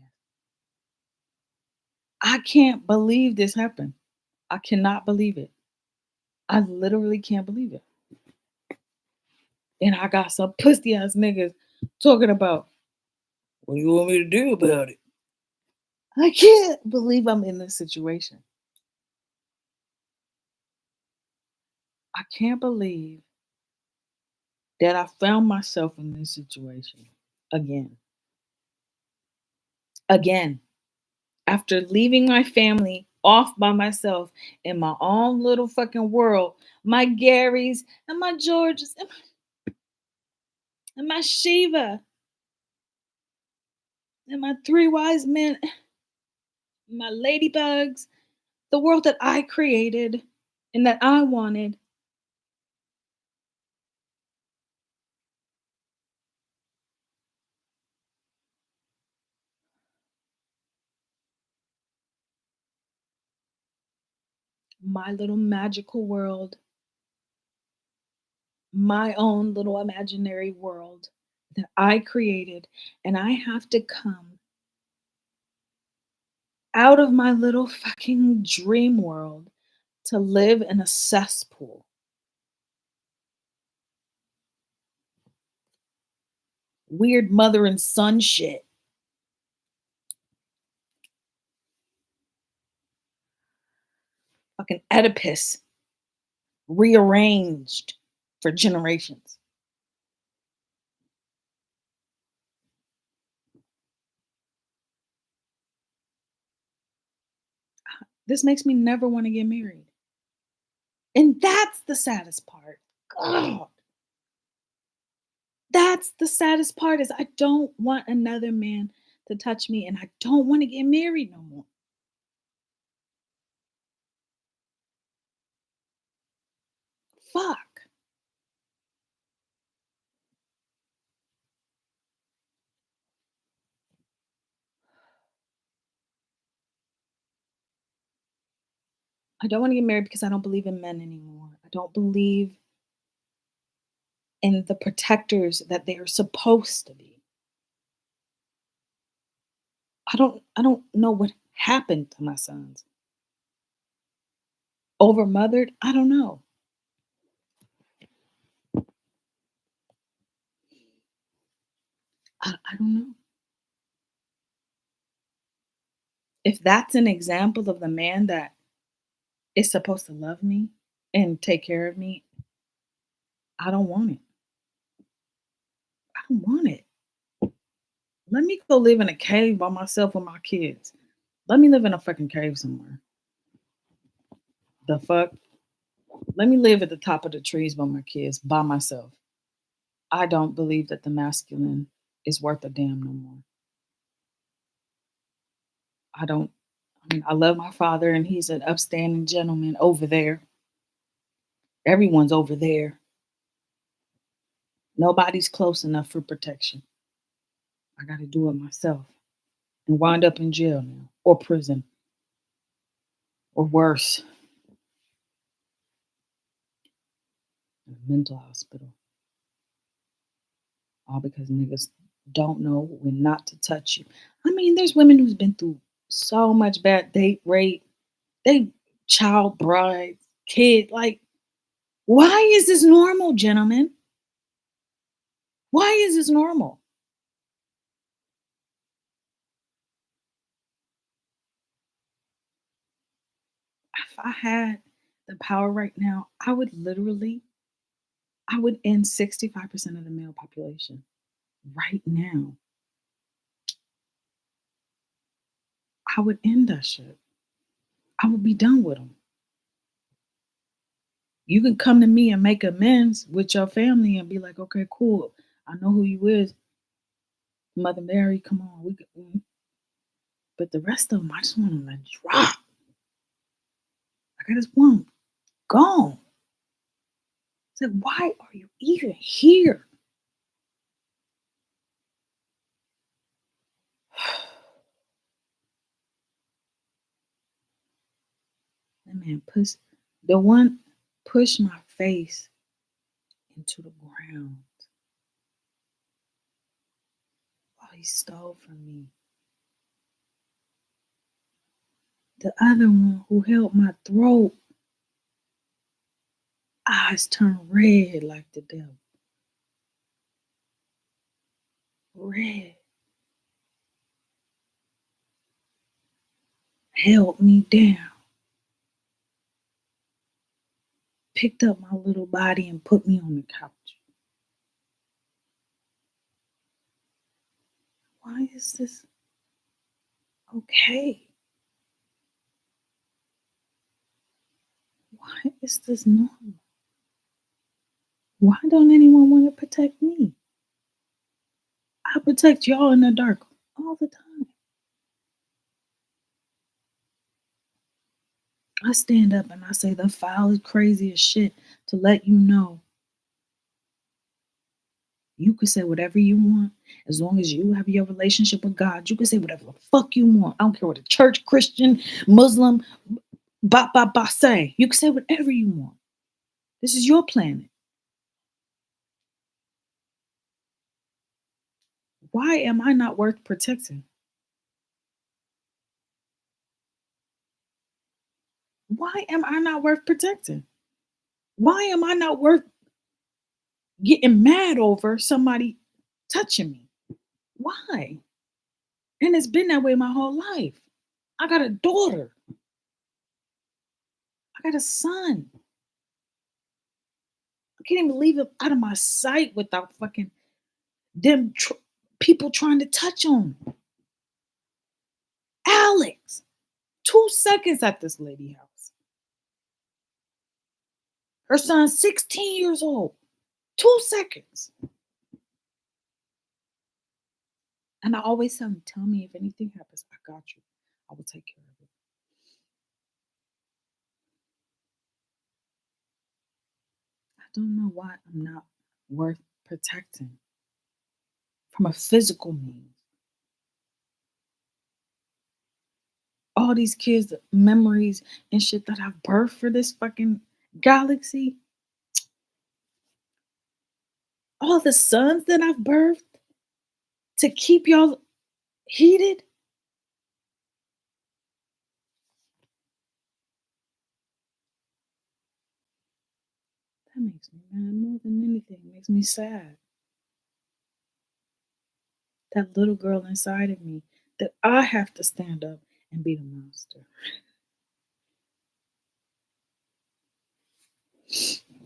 I can't believe this happened. I cannot believe it. I literally can't believe it. And I got some pussy ass niggas talking about, what do you want me to do about it? I can't believe I'm in this situation. I can't believe that I found myself in this situation again. Again, after leaving my family off by myself in my own little fucking world, my Garys and my Georges and my Shiva and my three wise men, my ladybugs, the world that I created and that I wanted, my little magical world, my own little imaginary world that I created, and I have to come out of my little fucking dream world to live in a cesspool. Weird mother and son shit. Fucking Oedipus rearranged for generations. This makes me never want to get married. And that's the saddest part. God, that's the saddest part is I don't want another man to touch me and I don't want to get married no more. Fuck. I don't want to get married because I don't believe in men anymore. I don't believe in the protectors that they are supposed to be. I don't know what happened to my sons. Overmothered? I don't know. I don't know. If that's an example of the man that is supposed to love me and take care of me, I don't want it. I don't want it. Let me go live in a cave by myself with my kids. Let me live in a fucking cave somewhere. The fuck? Let me live at the top of the trees by my kids by myself. I don't believe that the masculine is worth a damn no more. I don't. I mean, I love my father and he's an upstanding gentleman over there. Everyone's over there. Nobody's close enough for protection. I got to do it myself and wind up in jail now or prison or worse, in a mental hospital. All because niggas don't know when not to touch you. I mean, there's women who's been through so much bad date rape, they child brides, kid. Like, why is this normal, gentlemen? Why is this normal? If I had the power right now, I would end 65% of the male population right now. I would end that shit. I would be done with them. You can come to me and make amends with your family and be like, okay, cool. I know who you is, Mother Mary. Come on, we could. But the rest of them, I just want them to drop. Like I just want them gone. It's like, why are you even here? That man the one pushed my face into the ground while he stole from me. The other one who held my throat, eyes turned red like the devil. Red. Held me down. Picked up my little body and put me on the couch. Why is this? Okay. Why is this normal? Why don't anyone want to protect me? I protect y'all in the dark all the time. I stand up and I say the foulest, craziest shit to let you know you can say whatever you want as long as you have your relationship with God. You can say whatever the fuck you want. I don't care what a church, Christian, Muslim, say. You can say whatever you want. This is your planet. Why am I not worth protecting? Why am I not worth protecting? Why am I not worth getting mad over somebody touching me? Why? And it's been that way my whole life. I got a daughter. I got a son. I can't even leave him out of my sight without fucking them people trying to touch him. Alex, 2 seconds at this lady house. Her son's 16 years old. 2 seconds. And I always tell me if anything happens, I got you. I will take care of it. I don't know why I'm not worth protecting from a physical means. All these kids, memories and shit that I've birthed for this fucking galaxy. All the sons that I've birthed to keep y'all heated. That makes me mad more than anything. It makes me sad. That little girl inside of me that I have to stand up and be the monster.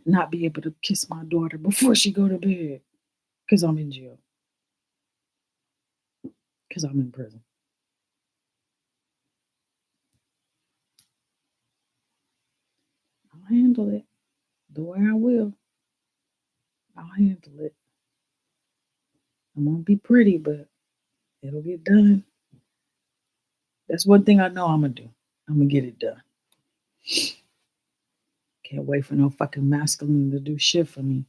Not be able to kiss my daughter before she go to bed because I'm in jail. Because I'm in prison. I'll handle it the way I will. I'll handle it. I won't be pretty, but it'll get done. That's one thing I know I'm gonna do. I'm gonna get it done. Can't wait for no fucking masculine to do shit for me.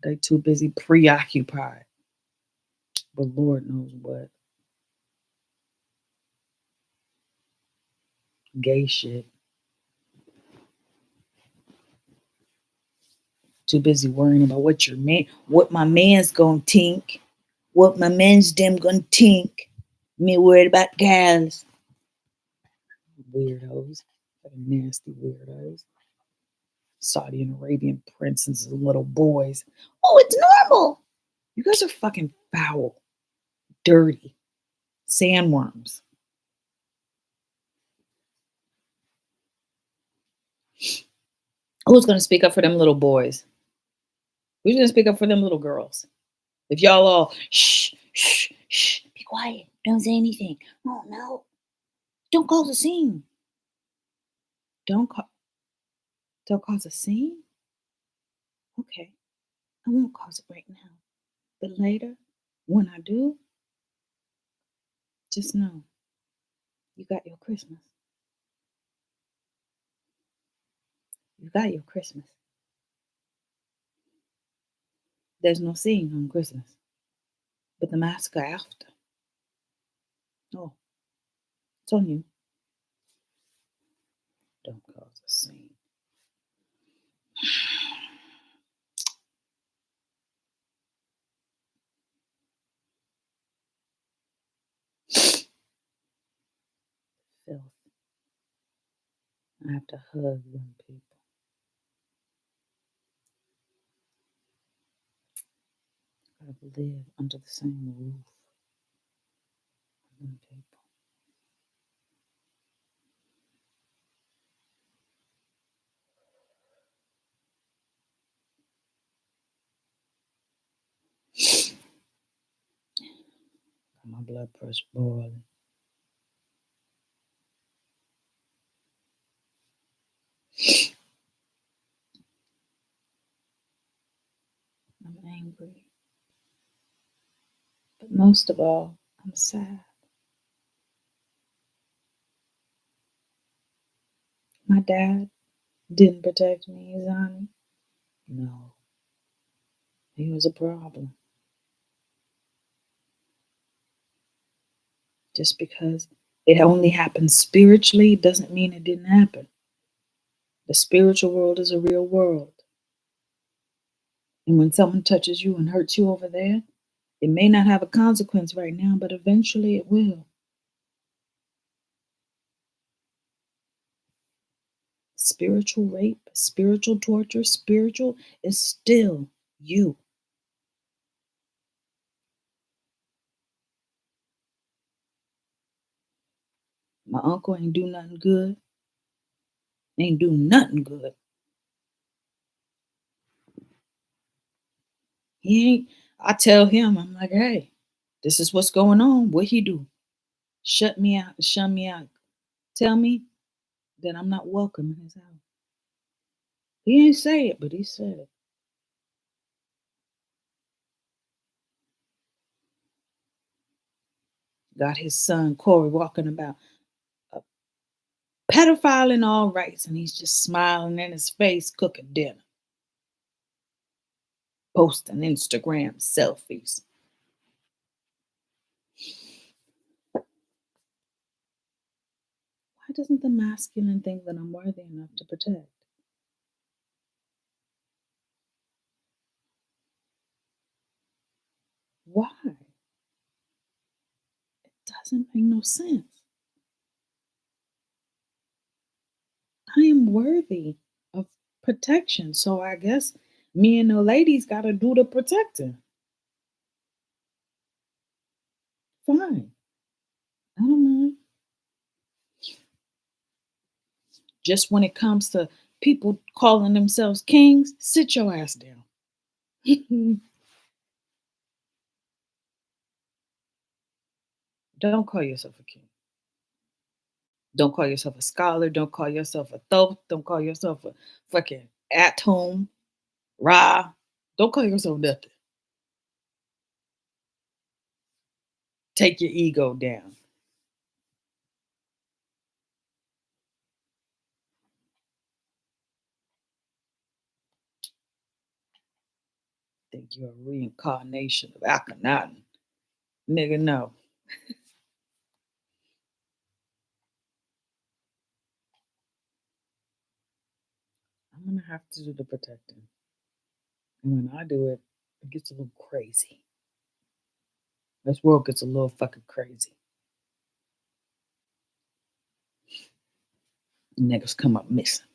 They too busy preoccupied. But Lord knows what. Gay shit. Too busy worrying about what my man's gonna think, what my man's them gonna think. Me worried about gals. Weirdos. Fucking nasty weirdos. Saudi and Arabian princes and little boys. Oh, it's normal. You guys are fucking foul, dirty, sandworms. Who's gonna speak up for them little boys? Who's gonna speak up for them little girls? If y'all all shh, shh, shh, be quiet. Don't say anything. Oh no. Don't cause a scene. Don't ca- don't cause a scene? Okay. I won't cause it right now. But later, when I do, just know you got your Christmas. You got your Christmas. There's no scene on Christmas. But the massacre after. Oh, it's on you. Don't cause a scene. Filth. I have to hug them people. I have to live under the same roof with them people. My blood pressure boiling. I'm angry. But most of all, I'm sad. My dad didn't protect me, Zani. No, he was a problem. Just because it only happens spiritually doesn't mean it didn't happen. The spiritual world is a real world. And when someone touches you and hurts you over there, it may not have a consequence right now, but eventually it will. Spiritual rape, spiritual torture, spiritual is still you. My uncle ain't do nothing good. Ain't do nothing good. He ain't. I tell him, I'm like, hey, this is what's going on. What he do? Shut me out, shun me out. Tell me that I'm not welcome in his house. He ain't say it, but he said it. Got his son Corey walking about a pedophile in all rights, and he's just smiling in his face, cooking dinner, posting Instagram selfies. Why doesn't the masculine think that I'm worthy enough to protect? Why? It doesn't make no sense. I am worthy of protection, so I guess me and the ladies got to do the protecting. Fine. I don't mind. Just when it comes to people calling themselves kings, sit your ass down. Don't call yourself a king. Don't call yourself a scholar. Don't call yourself a thoth. Don't call yourself a fucking atom, ra. Don't call yourself nothing. Take your ego down. Think you're a reincarnation of Akhenaten. Nigga, no. I'm gonna have to do the protecting. And when I do it, it gets a little crazy. This world gets a little fucking crazy. Niggas come up missing.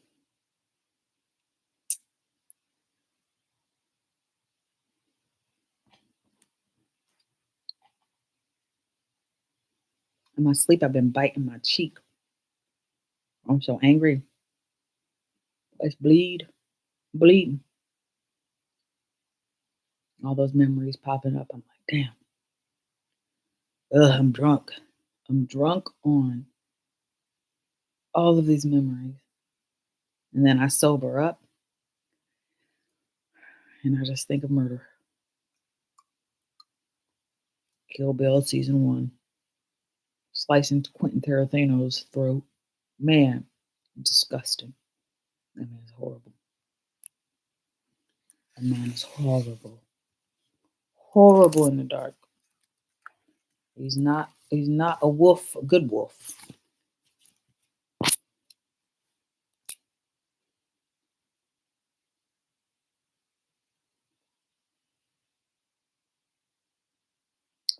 In my sleep, I've been biting my cheek. I'm so angry. It's bleeding. All those memories popping up. I'm like, damn. Ugh, I'm drunk. I'm drunk on all of these memories. And then I sober up and I just think of murder. Kill Bill season 1. Slicing Quentin Tarantino's throat. Man, disgusting. That man is horrible. That man is horrible. Horrible in the dark. He's not a wolf, a good wolf.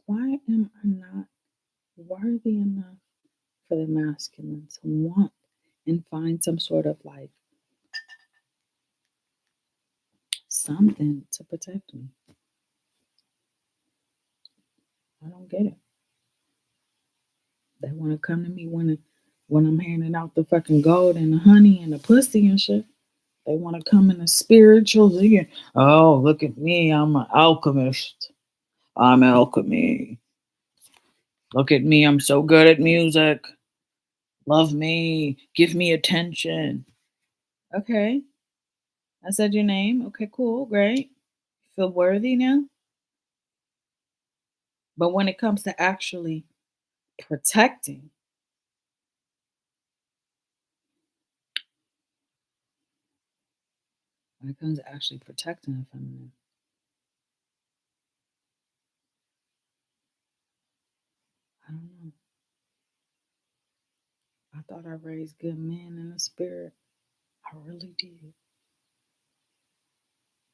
Why am I not worthy enough for the masculine to want and find some sort of like something to protect me? I don't get it. They want to come to me when I'm handing out the fucking gold and the honey and the pussy and shit. They want to come in a spiritual again. Oh, look at me. I'm an alchemist. I'm alchemy. Look at me, I'm so good at music. Love me, give me attention. Okay, I said your name. Okay, cool, great. Feel worthy now? But when it comes to actually protecting, when it comes to actually protecting the feminine, I don't know. I thought I raised good men in the spirit. I really did.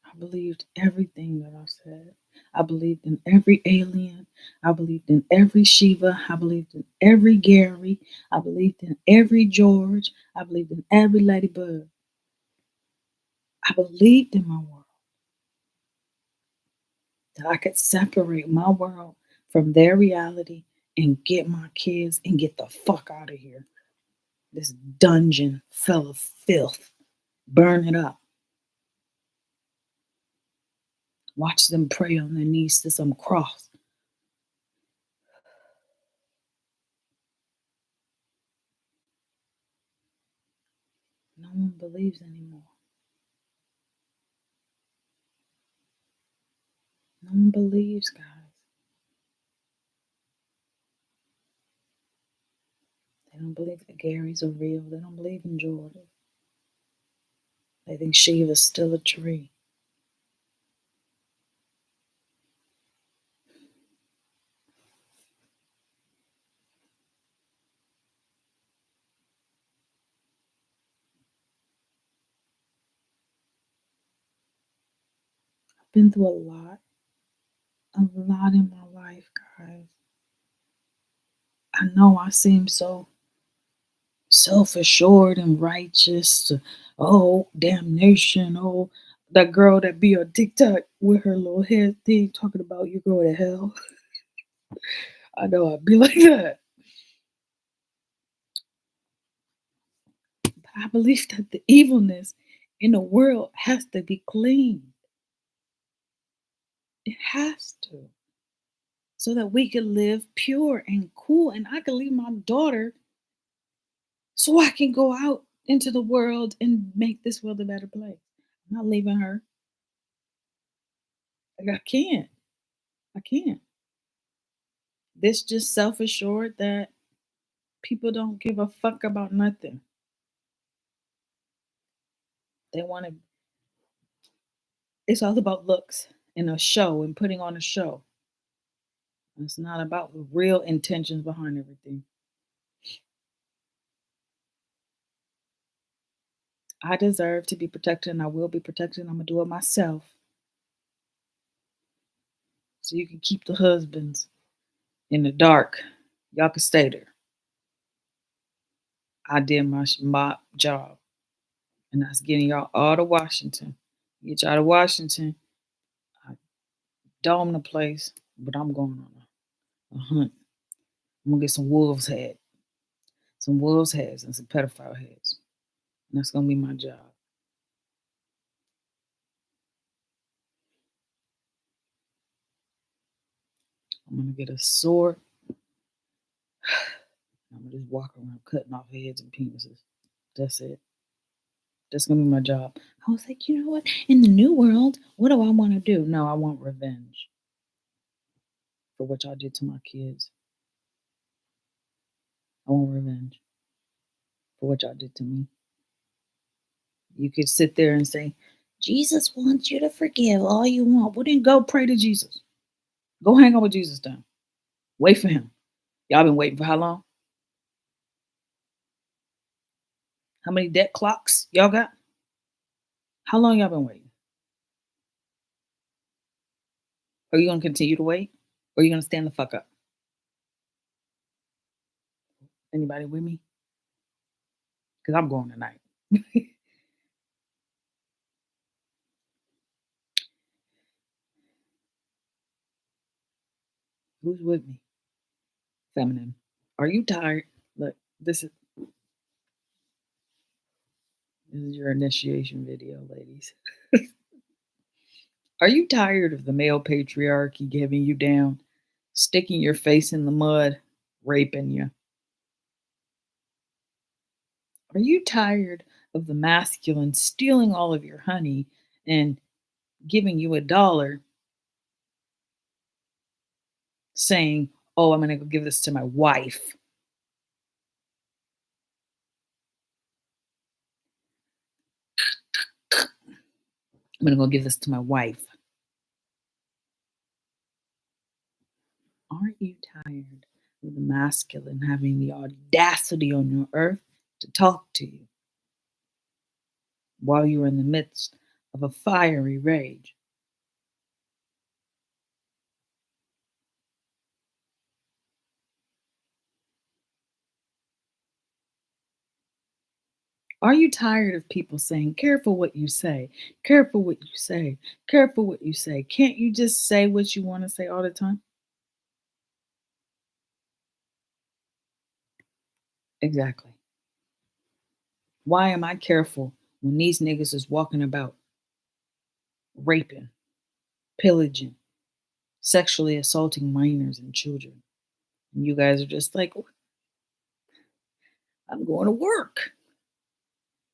I believed everything that I said. I believed in every alien. I believed in every Shiva. I believed in every Gary. I believed in every George. I believed in every Ladybug. I believed in my world, that I could separate my world from their reality and get my kids and get the fuck out of here. This dungeon full of filth. Burn it up. Watch them pray on their knees to some cross. No one believes anymore. No one believes, guys. They don't believe that Garys are real. They don't believe in Jordan. They think Shiva's still a tree. I've been through a lot in my life, guys. I know I seem so self assured and righteous. Oh, damnation. Oh, that girl that be on TikTok with her little head thing talking about you go to hell. I know I'd be like that. But I believe that the evilness in the world has to be clean. It has to. So that we can live pure and cool. And I can leave my daughter so I can go out into the world and make this world a better place. I'm not leaving her. Like, I can't. I can't. This just self assured that people don't give a fuck about nothing. They want to, it's all about looks and a show and putting on a show. It's not about the real intentions behind everything. I deserve to be protected and I will be protected. I'm going to do it myself. So you can keep the husbands in the dark. Y'all can stay there. I did my job. And that's getting y'all all to Washington. Get y'all to Washington. I dome the place, but I'm going on a hunt. I'm gonna get some wolves' heads, and some pedophile heads. And that's gonna be my job. I'm gonna get a sword. I'm gonna just walk around cutting off heads and penises. That's it. That's gonna be my job. I was like, you know what? In the new world, what do I want to do? No, I want revenge for what y'all did to my kids. I want revenge for what y'all did to me. You could sit there and say, Jesus wants you to forgive all you want. Well, then go pray to Jesus. Go hang out with Jesus then. Wait for him. Y'all been waiting for how long? How many debt clocks y'all got? How long y'all been waiting? Are you gonna continue to wait? Or are you gonna stand the fuck up? Anybody with me? Because I'm going tonight. Who's with me? Feminine. Are you tired? Look, this is your initiation video, ladies. Are you tired of the male patriarchy giving you down, sticking your face in the mud, raping you. Are you tired of the masculine stealing all of your honey and giving you $1 saying, "Oh, I'm gonna go give this to my wife." I'm gonna go give this to my wife. Aren't you tired of the masculine having the audacity on your earth to talk to you while you're in the midst of a fiery rage? Are you tired of people saying, "Careful what you say, careful what you say, careful what you say"? Can't you just say what you want to say all the time? Exactly. Why am I careful when these niggas is walking about raping, pillaging, sexually assaulting minors and children? And you guys are just like, I'm going to work.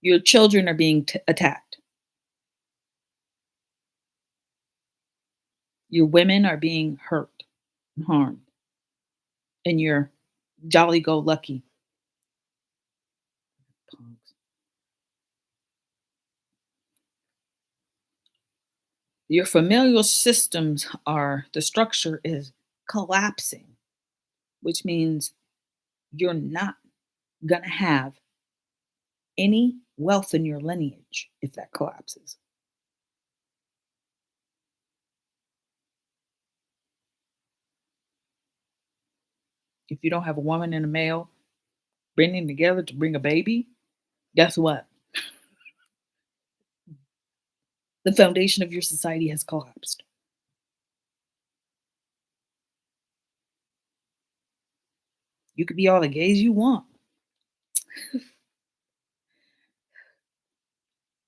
Your children are being attacked. Your women are being hurt and harmed. And you're jolly go lucky punks. Your familial systems are, the structure is collapsing, which means you're not going to have any wealth in your lineage if that collapses. If you don't have a woman and a male bringing together to bring a baby, guess what? The foundation of your society has collapsed. You could be all the gays you want,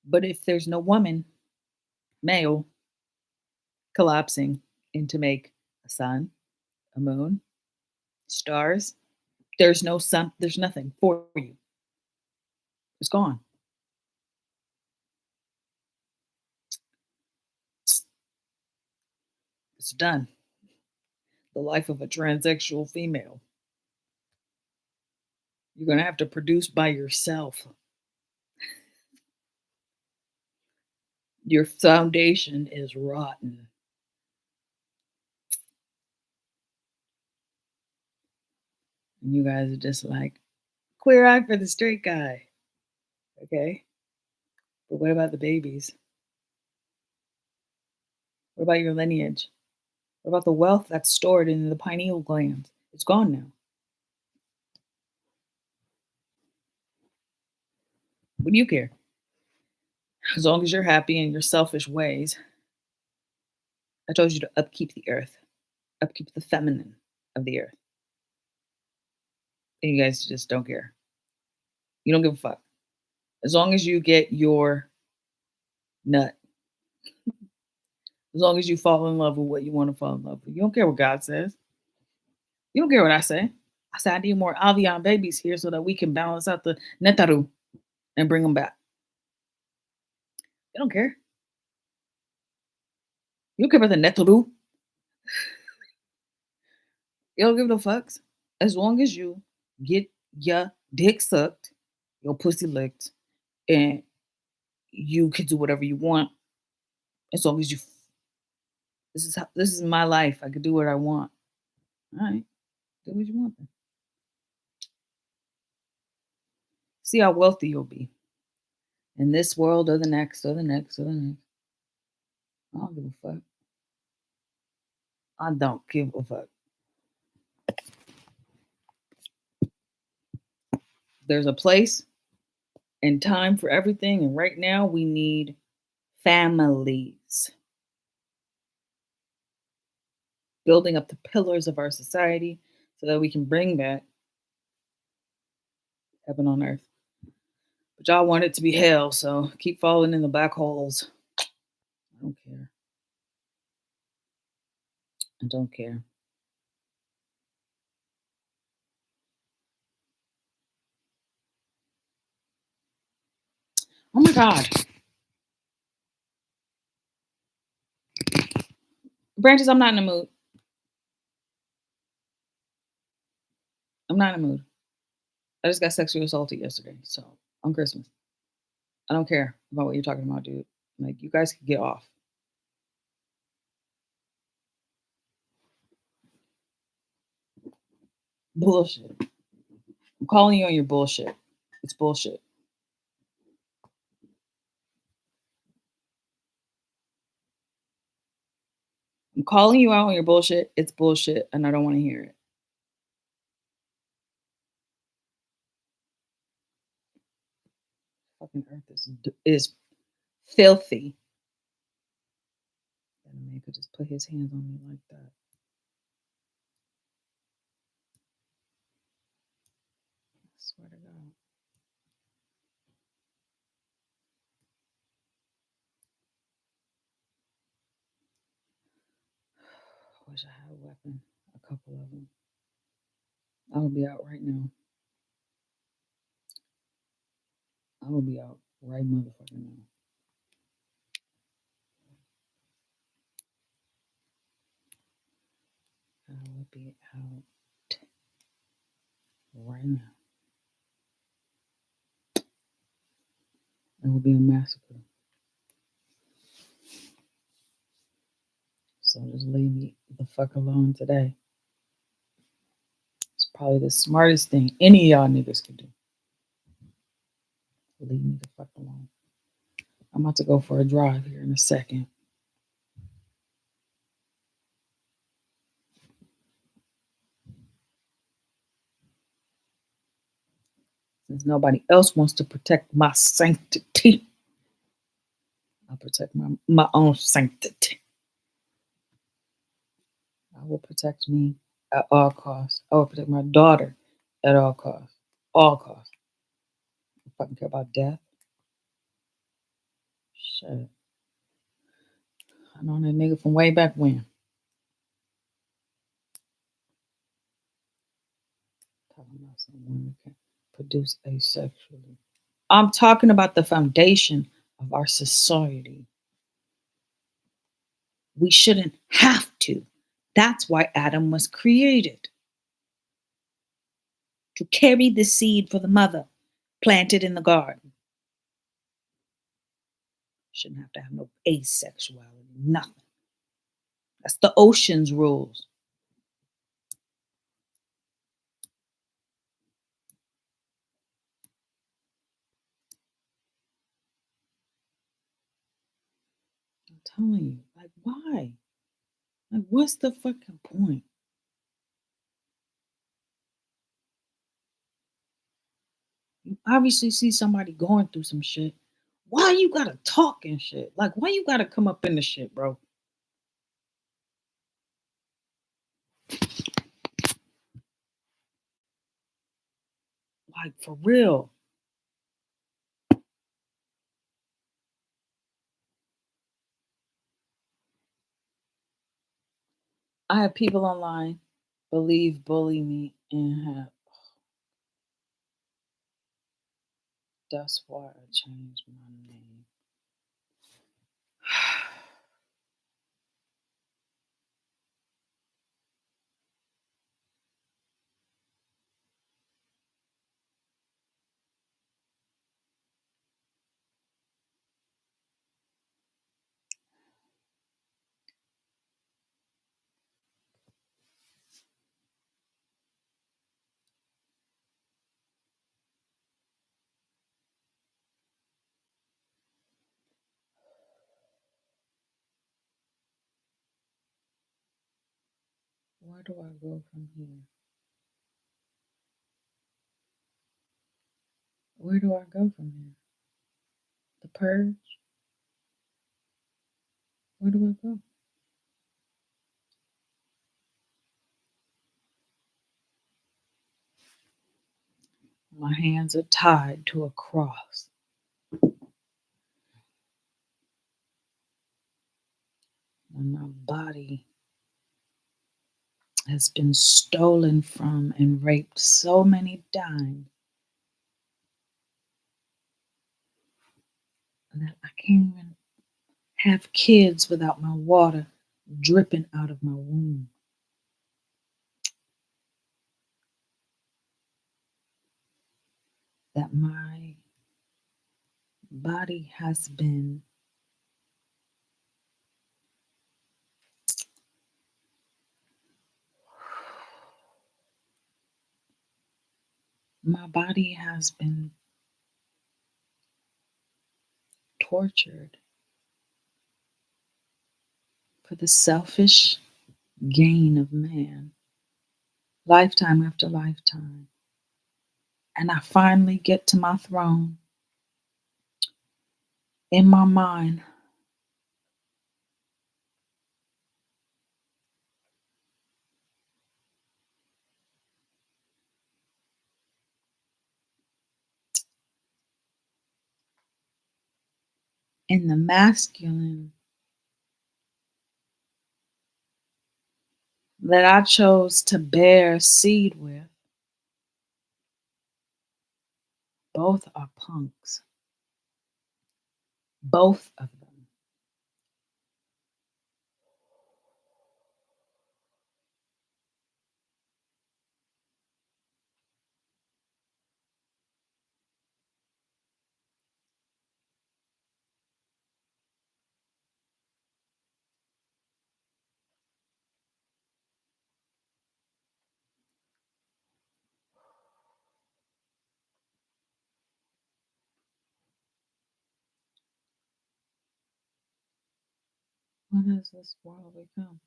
but if there's no woman, male, collapsing in to make a sun, a moon, stars, there's no sun, there's nothing for you. It's gone. It's done. The life of a transsexual female. You're going to have to produce by yourself. Your foundation is rotten. And you guys are just like, queer eye for the straight guy. Okay. But what about the babies? What about your lineage? What about the wealth that's stored in the pineal glands? It's gone now. What do you care? As long as you're happy in your selfish ways. I told you to upkeep the earth, upkeep the feminine of the earth. And you guys just don't care. You don't give a fuck. As long as you get your nut, as long as you fall in love with what you want to fall in love with. You don't care what God says. You don't care what I say. I said I need more avian babies here so that we can balance out the netaru and bring them back. You don't care. You don't care about the netaru. You don't give no fucks. As long as you get your dick sucked, your pussy licked, and you can do whatever you want. As long as you, this is my life. I can do what I want. All right, do what you want. Then. See how wealthy you'll be in this world or the next or the next or the next. I don't give a fuck. I don't give a fuck. There's a place and time for everything, and right now we need families. Building up the pillars of our society so that we can bring back heaven on earth. But y'all want it to be hell, so keep falling in the black holes. I don't care. I don't care. Oh my God. Branches, I'm not in the mood. I'm not in the mood. I just got sexually assaulted yesterday. So on Christmas. I don't care about what you're talking about, dude. Like, you guys can get off. Bullshit. I'm calling you on your bullshit. It's bullshit. I'm calling you out on your bullshit. It's bullshit, and I don't want to hear it. Fucking earth is filthy. That a man could just put his hands on me like that. I swear to God. I wish I had a weapon. A couple of them. I would be out right now. I would be out right motherfucking now. I would be out right now. It would be a massacre. So just leave me the fuck alone today. It's probably the smartest thing any of y'all niggas could do. Leave me the fuck alone. I'm about to go for a drive here in a second. Since nobody else wants to protect my sanctity, I'll protect my own sanctity. I will protect me at all costs. I will protect my daughter at all costs. All costs. I fucking care about death. Shit. I know that nigga from way back when. Talking about some women can produce asexually. I'm talking about the foundation of our society. We shouldn't have to. That's why Adam was created, to carry the seed for the mother planted in the garden. Shouldn't have to have no asexuality, nothing. That's the ocean's rules. I'm telling you, like, why? Like, what's the fucking point? You obviously see somebody going through some shit. Why you gotta talk and shit? Like, why you gotta come up in the shit, bro? Like, for real. I have people online believe, bully me, and have. That's why I changed my name. Where do I go from here? Where do I go from here? The purge? Where do I go? My hands are tied to a cross, and my body has been stolen from and raped so many times. that I can't even have kids without my water dripping out of my womb. That body has been my body has been tortured for the selfish gain of man, lifetime after lifetime. And I finally get to my throne in my mind. In the masculine that I chose to bear seed with, both are punks. Both of them. What has this world become?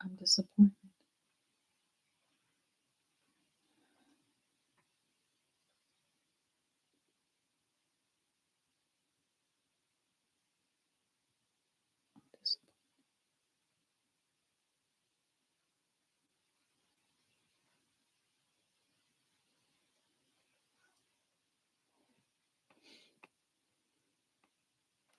I'm disappointed.